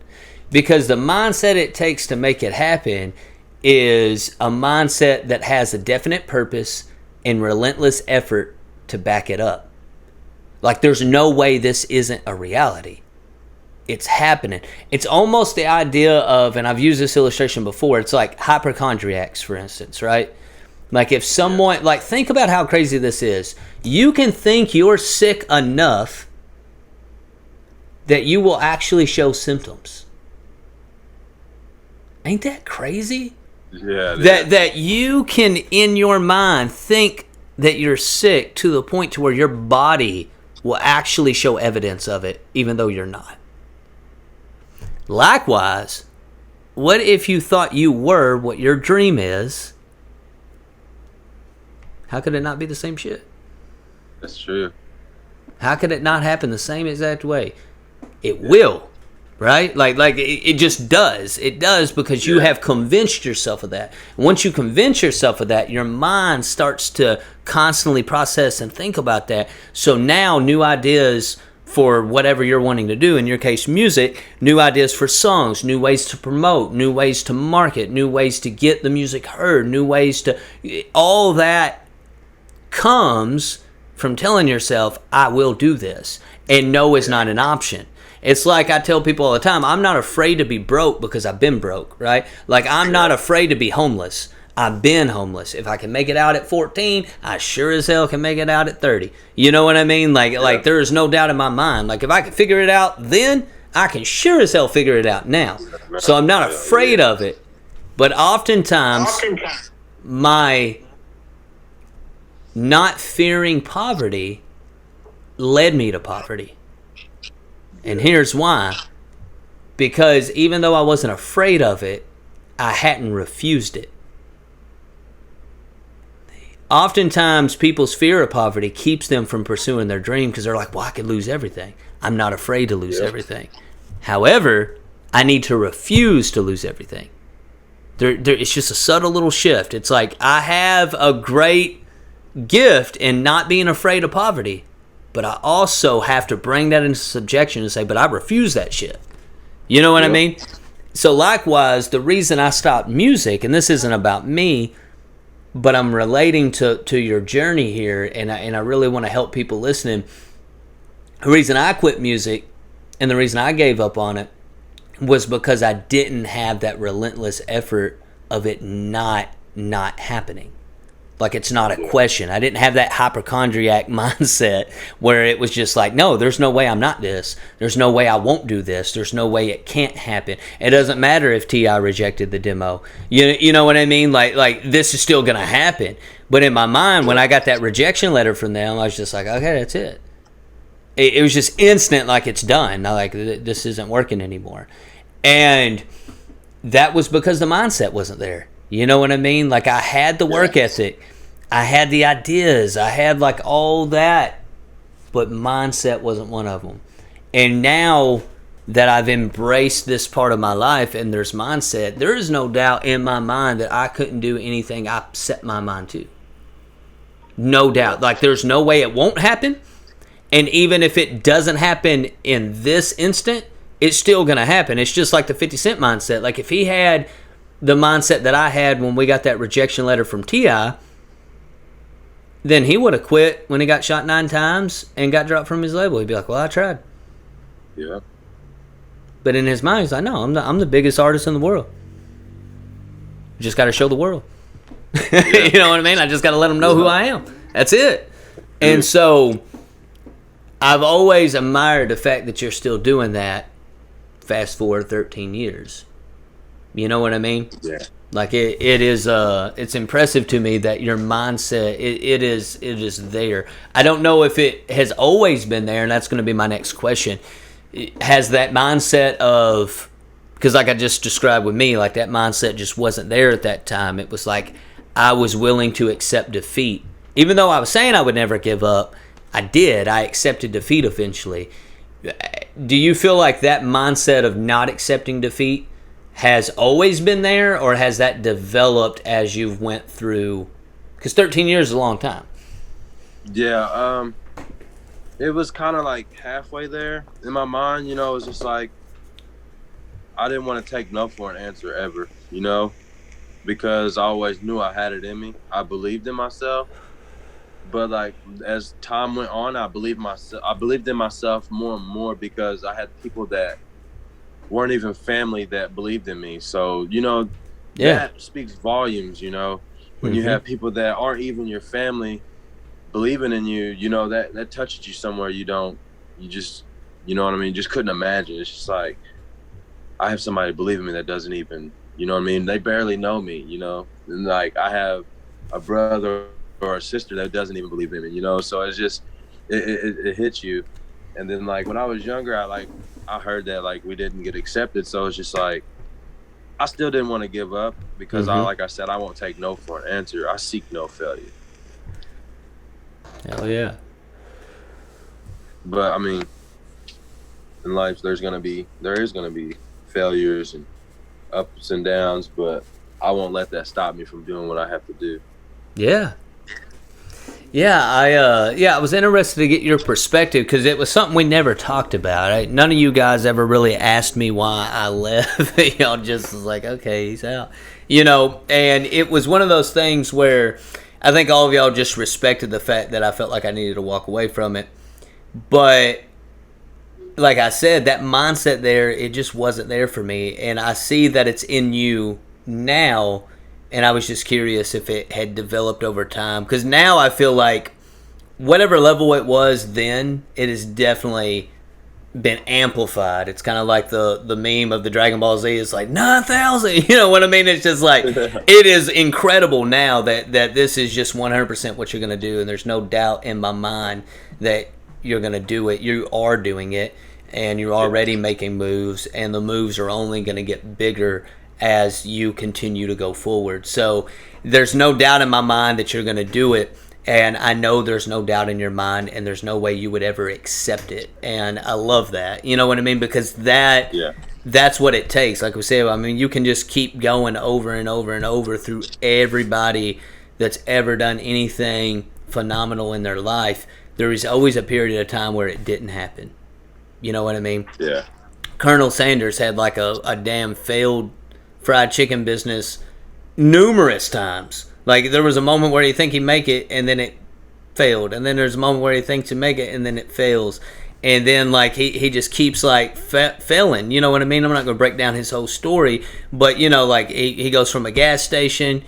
A: Because the mindset it takes to make it happen is a mindset that has a definite purpose and relentless effort to back it up. Like there's no way this isn't a reality. It's happening. It's almost the idea of, and I've used this illustration before, it's like hypochondriacs, for instance, right? Like if someone, like think about how crazy this is. You can think you're sick enough that you will actually show symptoms. Ain't that crazy?
B: Yeah.
A: That you can, in your mind, think that you're sick to the point to where your body will actually show evidence of it, even though you're not. Likewise, what if you thought you were what your dream is? How could it not be the same shit?
B: That's true.
A: How could it not happen the same exact way? It will, right? Like it just does. It does because you have convinced yourself of that. Once you convince yourself of that, your mind starts to constantly process and think about that. So now new ideas for whatever you're wanting to do, in your case music, new ideas for songs, new ways to promote, new ways to market, new ways to get the music heard, new ways to, all that comes from telling yourself, I will do this. And no is not an option. It's like I tell people all the time, I'm not afraid to be broke because I've been broke, right? Like I'm not afraid to be homeless. I've been homeless. If I can make it out at 14, I sure as hell can make it out at 30. You know what I mean? Like there is no doubt in my mind. Like if I could figure it out then, I can sure as hell figure it out now. So I'm not afraid of it. But oftentimes, my not fearing poverty led me to poverty. And here's why. Because even though I wasn't afraid of it, I hadn't refused it. Oftentimes, people's fear of poverty keeps them from pursuing their dream because they're like, well, I could lose everything. I'm not afraid to lose everything. However, I need to refuse to lose everything. It's just a subtle little shift. It's like I have a great gift in not being afraid of poverty, but I also have to bring that into subjection and say, but I refuse that shit. You know what I mean? So likewise, the reason I stopped music, and this isn't about me, but I'm relating to your journey here, and I really want to help people listening. The reason I quit music and the reason I gave up on it was because I didn't have that relentless effort of it not happening. Like, it's not a question. I didn't have that hypochondriac mindset where it was just like, no, there's no way I'm not this. There's no way I won't do this. There's no way it can't happen. It doesn't matter if T.I. rejected the demo. You know what I mean? Like this is still going to happen. But in my mind, when I got that rejection letter from them, I was just like, okay, that's it. It was just instant, like, it's done. I like, this isn't working anymore. And that was because the mindset wasn't there. You know what I mean? Like, I had the work ethic. I had the ideas. I had, like, all that. But mindset wasn't one of them. And now that I've embraced this part of my life and there's mindset, there is no doubt in my mind that I couldn't do anything I set my mind to. No doubt. Like, there's no way it won't happen. And even if it doesn't happen in this instant, it's still going to happen. It's just like the 50 Cent mindset. Like, if he had the mindset that I had when we got that rejection letter from T.I., then he would have quit when he got shot 9 times and got dropped from his label. He'd be like, well, I tried.
B: Yeah.
A: But in his mind, he's like, no, I'm the biggest artist in the world. Just got to show the world. You know what I mean? I just got to let them know who I am. That's it. And so I've always admired the fact that you're still doing that. Fast forward 13 years. You know what I mean?
B: Yeah.
A: Like, it is it's impressive to me that your mindset it is there. I don't know if it has always been there, and that's going to be my next question. Has that mindset of, because like I just described with me, like, that mindset just wasn't there at that time. It was like I was willing to accept defeat. Even though I was saying I would never give up, I did. I accepted defeat eventually. Do you feel like that mindset of not accepting defeat has always been there, or has that developed as you've went through? Because 13 years is a long time.
B: Yeah, it was kind of like halfway there in my mind. You know, it was just like I didn't want to take no for an answer ever. You know, because I always knew I had it in me. I believed in myself, but like as time went on, I believed in myself more and more because I had people that weren't even family that believed in me. So, you know, that speaks volumes, you know, when you have people that aren't even your family believing in you, you know, that touches you somewhere you just, you know what I mean? Just couldn't imagine. It's just like, I have somebody believe in me that doesn't even, you know what I mean? They barely know me, you know, and like I have a brother or a sister that doesn't even believe in me, you know? So it's just, it hits you. And then like when I was younger, I heard that like we didn't get accepted, so it's just like I still didn't want to give up because like I said, I won't take no for an answer. I seek no failure.
A: Hell yeah.
B: But I mean, in life there is gonna be failures and ups and downs, but I won't let that stop me from doing what I have to do.
A: Yeah. Yeah, I was interested to get your perspective because it was something we never talked about. None of you guys ever really asked me why I left. Y'all just was like, okay, he's out. You know, and it was one of those things where I think all of y'all just respected the fact that I felt like I needed to walk away from it. But like I said, that mindset there, it just wasn't there for me. And I see that it's in you now. And I was just curious if it had developed over time. Because now I feel like whatever level it was then, it has definitely been amplified. It's kind of like the meme of the Dragon Ball Z. It's like 9,000. You know what I mean? It's just like, it is incredible now that this is just 100% what you're going to do. And there's no doubt in my mind that you're going to do it. You are doing it. And you're already making moves. And the moves are only going to get bigger as you continue to go forward. So there's no doubt in my mind that you're going to do it, and I know there's no doubt in your mind, and there's no way you would ever accept it. And I love that. You know what I mean? Because that's what it takes. Like we say, I mean, you can just keep going over and over and over through everybody that's ever done anything phenomenal in their life. There is always a period of time where it didn't happen. You know what I mean?
B: Yeah.
A: Colonel Sanders had like a damn failed fried chicken business numerous times. Like, there was a moment where you think he'd make it and then it failed, and then there's a moment where he thinks he'd make it and then it fails. and then like he just keeps like failing. You know what I mean? I'm not going to break down his whole story, but you know, like he goes from a gas station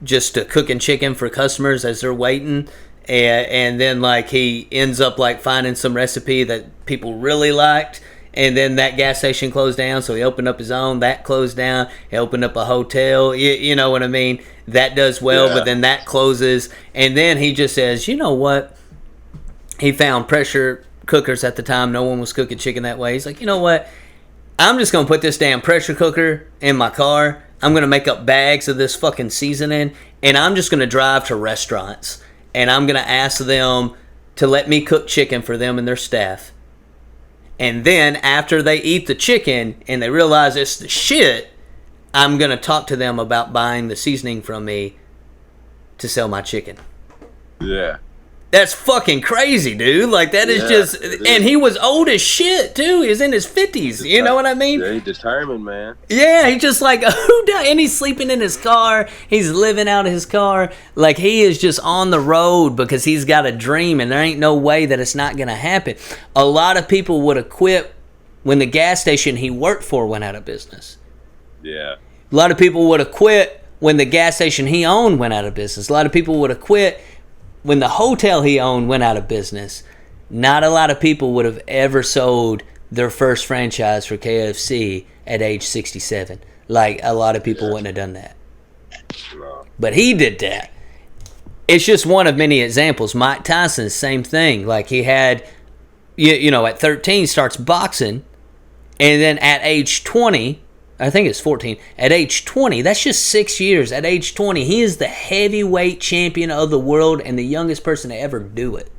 A: just to cooking chicken for customers as they're waiting. And then like he ends up like finding some recipe that people really liked, and then that gas station closed down, so he opened up his own. That closed down. He opened up a hotel. You know what I mean? That does well, but then that closes, and then he just says, you know what? He found pressure cookers at the time. No one was cooking chicken that way. He's like, you know what? I'm just gonna put this damn pressure cooker in my car. I'm gonna make up bags of this fucking seasoning, and I'm just gonna drive to restaurants. And I'm going to ask them to let me cook chicken for them and their staff. And then after they eat the chicken and they realize it's the shit, I'm going to talk to them about buying the seasoning from me to sell my chicken.
B: Yeah.
A: That's fucking crazy, dude. Like, that is just... And he was old as shit, too. He was in his 50s. You know what I mean?
B: Yeah, he's determined, man.
A: Yeah, he just like, who died? And he's sleeping in his car. He's living out of his car. Like, he is just on the road because he's got a dream, and there ain't no way that it's not going to happen. A lot of people would have quit when the gas station he worked for went out of business.
B: Yeah.
A: A lot of people would have quit when the gas station he owned went out of business. A lot of people would have quit when the hotel he owned went out of business. Not a lot of people would have ever sold their first franchise for KFC at age 67. Like, a lot of people wouldn't have done that.
B: No.
A: But he did that. It's just one of many examples. Mike Tyson, same thing. Like, he had, you know, at 13 starts boxing, and then at age 20, I think it's 14. At age 20, that's just 6 years. At age 20, he is the heavyweight champion of the world and the youngest person to ever do it.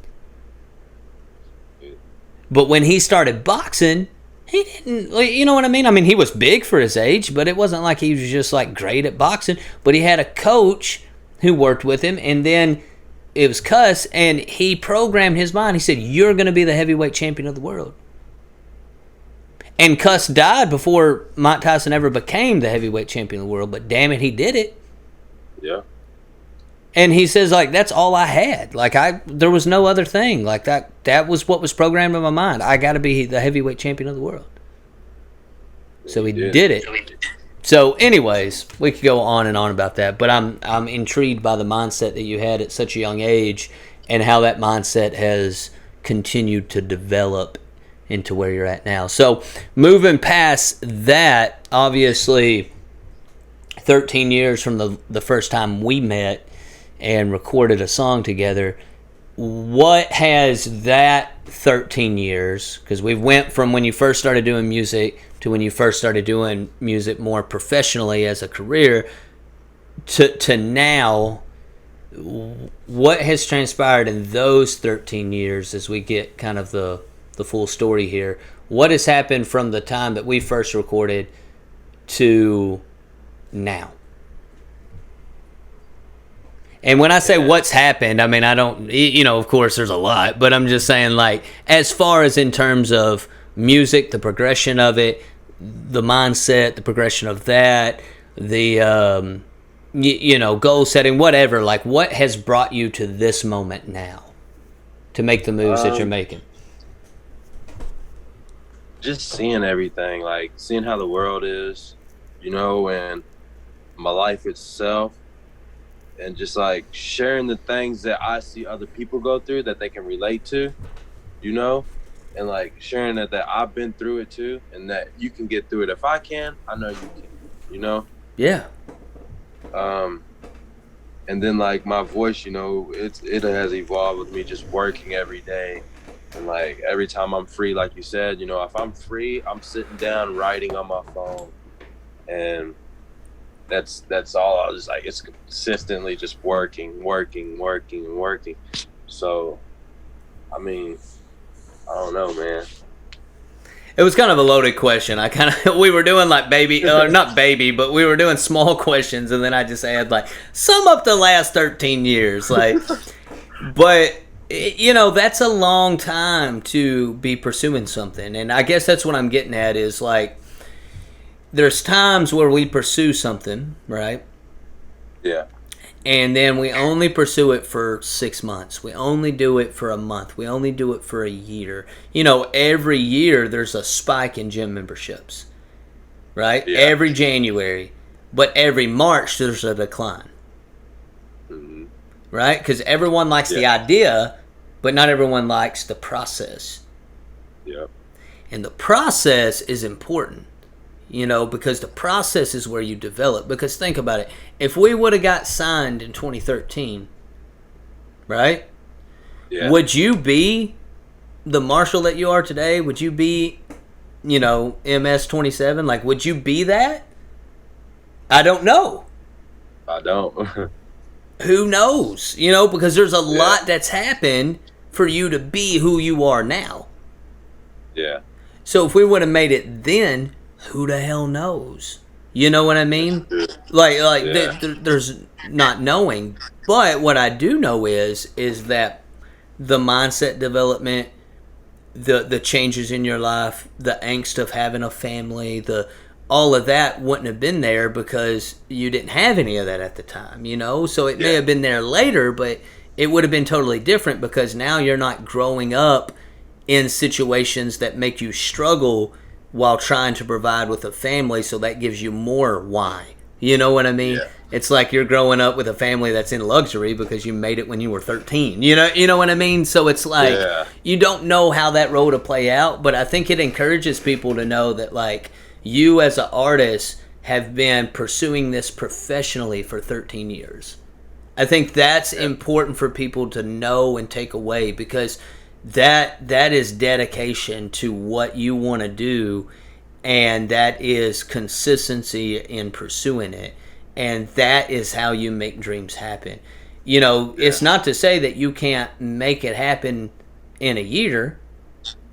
A: But when he started boxing, he didn't, you know what I mean? I mean, he was big for his age, but it wasn't like he was just like great at boxing. But he had a coach who worked with him, and then it was Cuss, and he programmed his mind. He said, you're going to be the heavyweight champion of the world. And Cuss died before Mike Tyson ever became the heavyweight champion of the world, but damn it, he did it.
B: Yeah.
A: And he says, like, that's all I had. Like, there was no other thing. Like, that was what was programmed in my mind. I got to be the heavyweight champion of the world. So he did it. So, anyways, we could go on and on about that, but I'm intrigued by the mindset that you had at such a young age and how that mindset has continued to develop into where you're at now. So moving past that, obviously 13 years from the first time we met and recorded a song together, what has that 13 years, because we went from when you first started doing music to when you first started doing music more professionally as a career to now, what has transpired in those 13 years as we get kind of the full story here? What has happened from the time that we first recorded to now? And when I say what's happened, I mean, I don't, you know, of course there's a lot, but I'm just saying, like, as far as in terms of music, the progression of it, the mindset, the progression of that, the, you know, goal setting, whatever, like, what has brought you to this moment now to make the moves that you're making?
B: Just seeing everything, like seeing how the world is, you know, and my life itself, and just like sharing the things that I see other people go through that they can relate to, you know, and like sharing that I've been through it too, and that you can get through it. If I can, I know you can, you know?
A: Yeah.
B: And then like my voice, you know, it has evolved with me just working every day. And like every time I'm free, like you said, you know, if I'm free, I'm sitting down writing on my phone, and that's all. I was just like, it's consistently just working. So, I mean, I don't know, man.
A: It was kind of a loaded question. We were doing like not baby, but we were doing small questions, and then I just had like, sum up the last 13 years, like, but. You know, that's a long time to be pursuing something. And I guess that's what I'm getting at is, like, there's times where we pursue something, right?
B: Yeah.
A: And then we only pursue it for 6 months. We only do it for a month. We only do it for a year. You know, every year there's a spike in gym memberships, right?
B: Yeah.
A: Every January. But every March there's a decline, right? Because everyone likes the idea, but not everyone likes the process.
B: Yep.
A: And the process is important, you know, because the process is where you develop. Because think about it. If we would have got signed in 2013, right?
B: Yeah.
A: Would you be the Marshall that you are today? Would you be, you know, MS 27? Like, would you be that? I don't know.
B: I don't.
A: Who knows? You know, because there's a lot that's happened for you to be who you are now.
B: Yeah.
A: So if we would have made it then, who the hell knows? You know what I mean? Like there's not knowing. But what I do know is that the mindset development, the changes in your life, the angst of having a family, all of that wouldn't have been there because you didn't have any of that at the time, you know? So it may have been there later, but it would have been totally different because now you're not growing up in situations that make you struggle while trying to provide with a family, so that gives you more why. You know what I mean?
B: Yeah.
A: It's like you're growing up with a family that's in luxury because you made it when you were 13. You know what I mean? So it's like you don't know how that road will play out, but I think it encourages people to know that, like, you as an artist have been pursuing this professionally for 13 years. I think that's important for people to know and take away, because that is dedication to what you want to do, and that is consistency in pursuing it, and that is how you make dreams happen. You know, it's not to say that you can't make it happen in a year,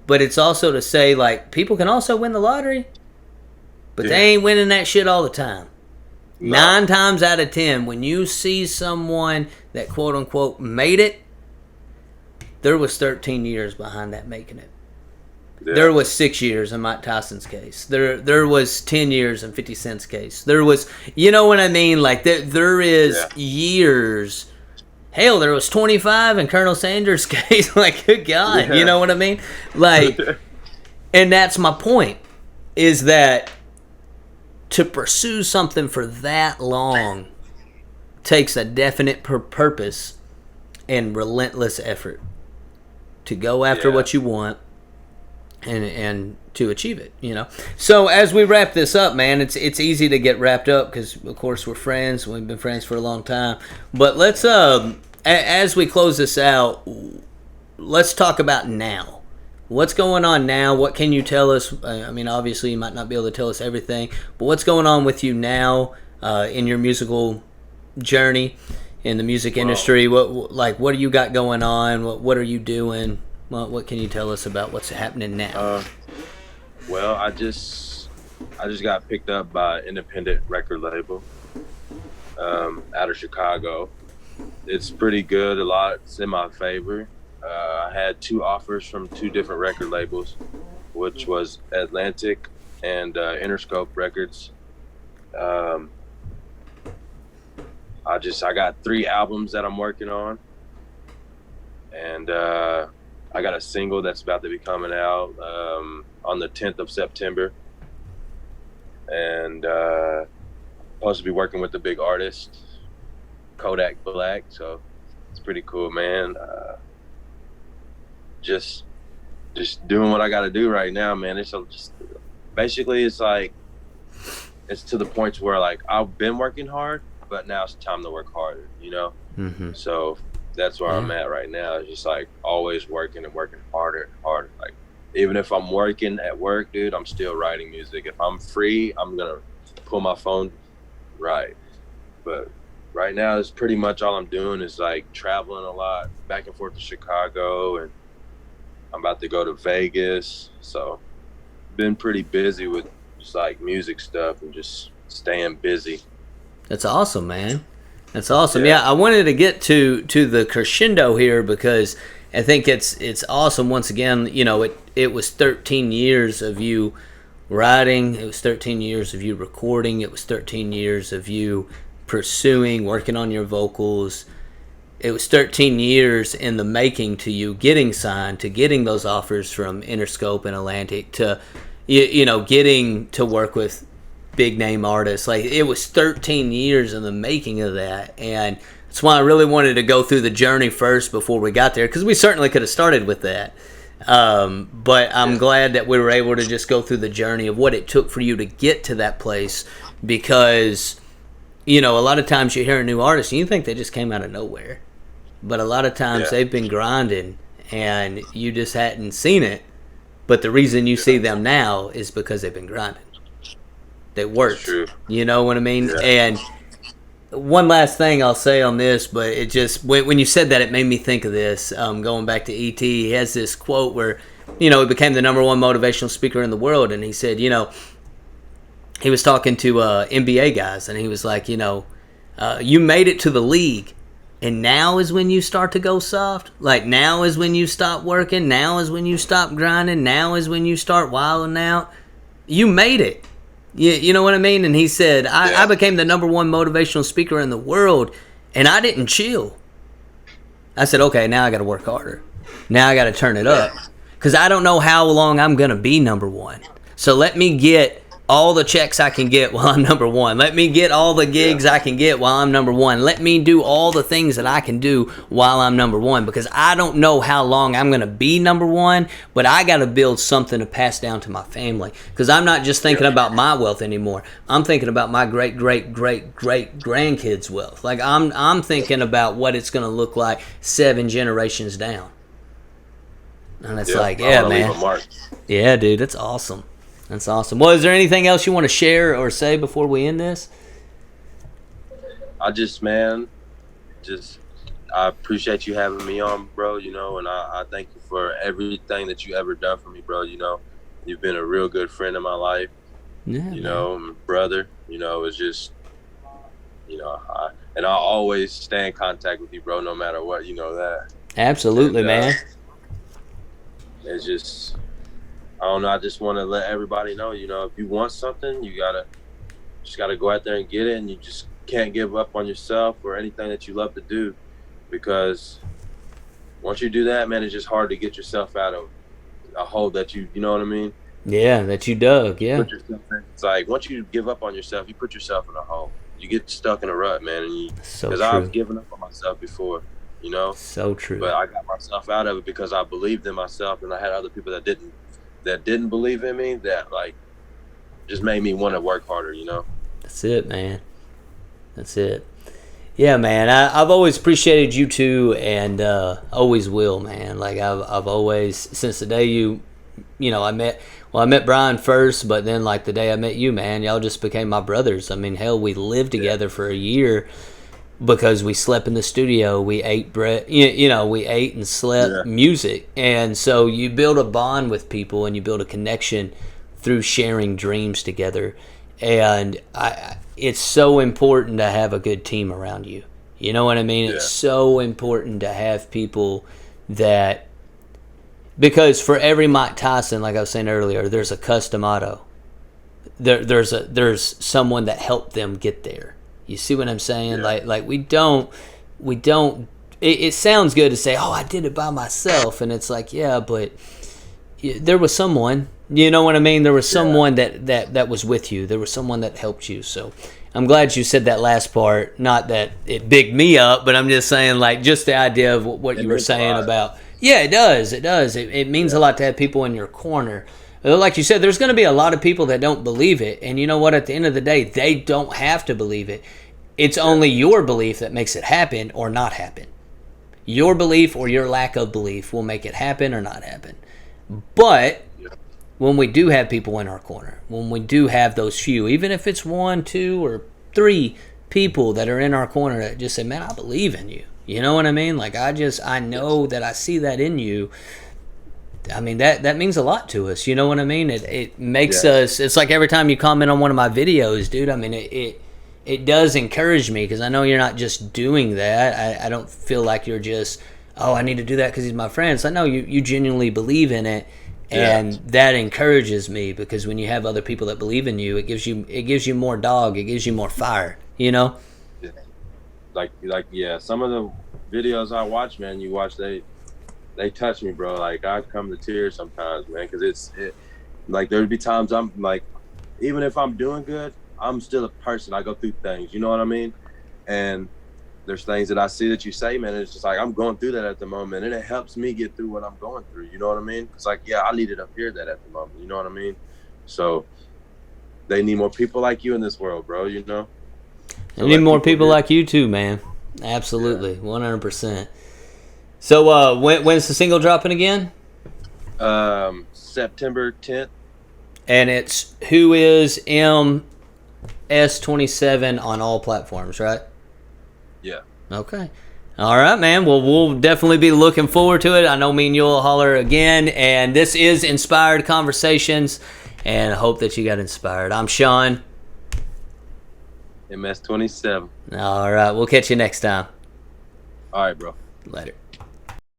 A: but it's also to say, like, people can also win the lottery, but they ain't winning that shit all the time. No. 9 times out of 10, when you see someone that quote unquote made it, there was 13 years behind that making it. Yeah. There was 6 years in Mike Tyson's case. There was 10 years in 50 Cent's case. There was, you know what I mean? Like, there is years. Hell, there was 25 in Colonel Sanders' case. Like, good God, you know what I mean? Like, and that's my point, is that to pursue something for that long takes a definite purpose and relentless effort to go after what you want and to achieve it, you know. So as we wrap this up, man, it's easy to get wrapped up because, of course, we're friends. We've been friends for a long time. But let's, as we close this out, let's talk about now. What's going on now? What can you tell us? I mean, obviously, you might not be able to tell us everything, but what's going on with you now in your musical journey, in the music industry? What do you got going on? What are you doing? What can you tell us about what's happening now?
B: Well, I just got picked up by an independent record label out of Chicago. It's pretty good. A lot's in my favor. I had 2 offers from 2 different record labels, which was Atlantic and Interscope Records. I got 3 albums that I'm working on, and I got a single that's about to be coming out on the 10th of September, and supposed to be working with a big artist, Kodak Black. So it's pretty cool, man. Just doing what I got to do right now, man. It's just basically, it's like, it's to the point where, like, I've been working hard, but now it's time to work harder, you know? Mm-hmm. So that's where I'm at right now. It's just like always working and working harder and harder. Like, even if I'm working at work, dude, I'm still writing music. If I'm free, I'm going to pull my phone, write. But right now, it's pretty much all I'm doing is, like, traveling a lot, back and forth to Chicago, and I'm about to go to Vegas. So been pretty busy with just, like, music stuff and just staying busy.
A: That's awesome, man. That's awesome. Yeah, I wanted to get to the crescendo here because I think it's awesome. Once again, you know, it was 13 years of you writing. It was 13 years of you recording. It was 13 years of you pursuing, working on your vocals. It was 13 years in the making to you getting signed, to getting those offers from Interscope and Atlantic, to getting to work with big name artists. Like, it was 13 years in the making of that, and that's why I really wanted to go through the journey first before we got there, because we certainly could have started with that. But I'm glad that we were able to just go through the journey of what it took for you to get to that place, because a lot of times you hear a new artist and you think they just came out of nowhere. But a lot of times they've been grinding and you just hadn't seen it. But the reason you see them now is because they've been grinding. They worked. You know what I mean? Yeah. And one last thing I'll say on this, but it just, when you said that, it made me think of this. Going back to E.T., he has this quote where, he became the #1 motivational speaker in the world. And he said, he was talking to NBA guys, and he was like, you made it to the league. And now is when you start to go soft. Like, now is when you stop working. Now is when you stop grinding. Now is when you start wilding out. You made it. You know what I mean? And he said, I became the #1 motivational speaker in the world, and I didn't chill. I said, okay, now I got to work harder. Now I got to turn it up. Because I don't know how long I'm going to be #1. So let me get all the checks I can get while I'm #1. Let me get all the gigs I can get while I'm #1. Let me do all the things that I can do while I'm #1, because I don't know how long I'm going to be #1, but I got to build something to pass down to my family, because I'm not just thinking about my wealth anymore. I'm thinking about my great grandkids' wealth. Like, I'm thinking about what it's going to look like 7 generations down. And it's like, yeah, man. Yeah, dude, it's awesome. That's awesome. Well, is there anything else you want to share or say before we end this?
B: I appreciate you having me on, bro, and I thank you for everything that you ever done for me, bro. You've been a real good friend in my life. Yeah, brother, it's just, and I'll always stay in contact with you, bro, no matter what, that.
A: Absolutely, man.
B: It's just, I don't know. I just want to let everybody know, if you want something, you just gotta go out there and get it, and you just can't give up on yourself or anything that you love to do, because once you do that, man, it's just hard to get yourself out of a hole that you know what I mean?
A: Yeah, that you dug. Yeah.
B: It's like, once you give up on yourself, you put yourself in a hole. You get stuck in a rut, man.
A: Because
B: I've given up on myself before,
A: So true.
B: But I got myself out of it because I believed in myself, and I had other people that didn't believe in me, that like just made me want to work harder,
A: That's it, man. That's it. Yeah, man. I've always appreciated you too, and always will, man. Like, I've always, since the day I met Brian first, but then like the day I met you, man, y'all just became my brothers. I mean, hell, we lived together for a year because we slept in the studio. We ate bread, we ate and slept music. And so you build a bond with people, and you build a connection through sharing dreams together. And it's so important to have a good team around you. You know what I mean? Yeah. It's so important to have people that, because for every Mike Tyson, like I was saying earlier, there's a custom auto. There's someone that helped them get there. You see what I'm saying? Yeah. Like we don't. It sounds good to say, "Oh, I did it by myself," and it's like, yeah, but there was someone. You know what I mean? There was someone that was with you. There was someone that helped you. So I'm glad you said that last part. Not that it bigged me up, but I'm just saying, like, just the idea of what you were saying about. Yeah, it does. It does. It means a lot to have people in your corner. Like you said, there's going to be a lot of people that don't believe it. And you know what? At the end of the day, they don't have to believe it. It's only your belief that makes it happen or not happen. Your belief or your lack of belief will make it happen or not happen. But when we do have people in our corner, when we do have those few, even if it's 1, 2, or 3 people that are in our corner that just say, man, I believe in you. You know what I mean? Like, I know that I see that in you. I mean, that means a lot to us. You know what I mean? It makes us, it's like every time you comment on one of my videos, dude, I mean, it does encourage me, because I know you're not just doing that. I don't feel like you're just, oh, I need to do that because he's my friend. So I know you genuinely believe in it. And that encourages me, because when you have other people that believe in you, it gives you more dog, it gives you more fire, you know?
B: yeah, some of the videos I watch, man, they touch me, bro. Like I come to tears sometimes, man, because like there'd be times I'm like, even if I'm doing good, I'm still a person. I go through things, you know what I mean? And there's things that I see that you say, man. It's just like I'm going through that at the moment, and it helps me get through what I'm going through. You know what I mean? It's like, yeah, I needed to hear that at the moment. You know what I mean? So they need more people like you in this world, bro. You know.
A: So need more people like you too, man. Absolutely, 100%. So when's the single dropping again?
B: September 10th.
A: And it's Whoism S27 on all platforms, right?
B: Yeah.
A: Okay. All right, man. Well, we'll definitely be looking forward to it. I know me and you'll holler again. And this is Inspired Conversations, and I hope that you got inspired. I'm Shawn.
B: MS27.
A: All right. We'll catch you next time.
B: All right, bro.
A: Later.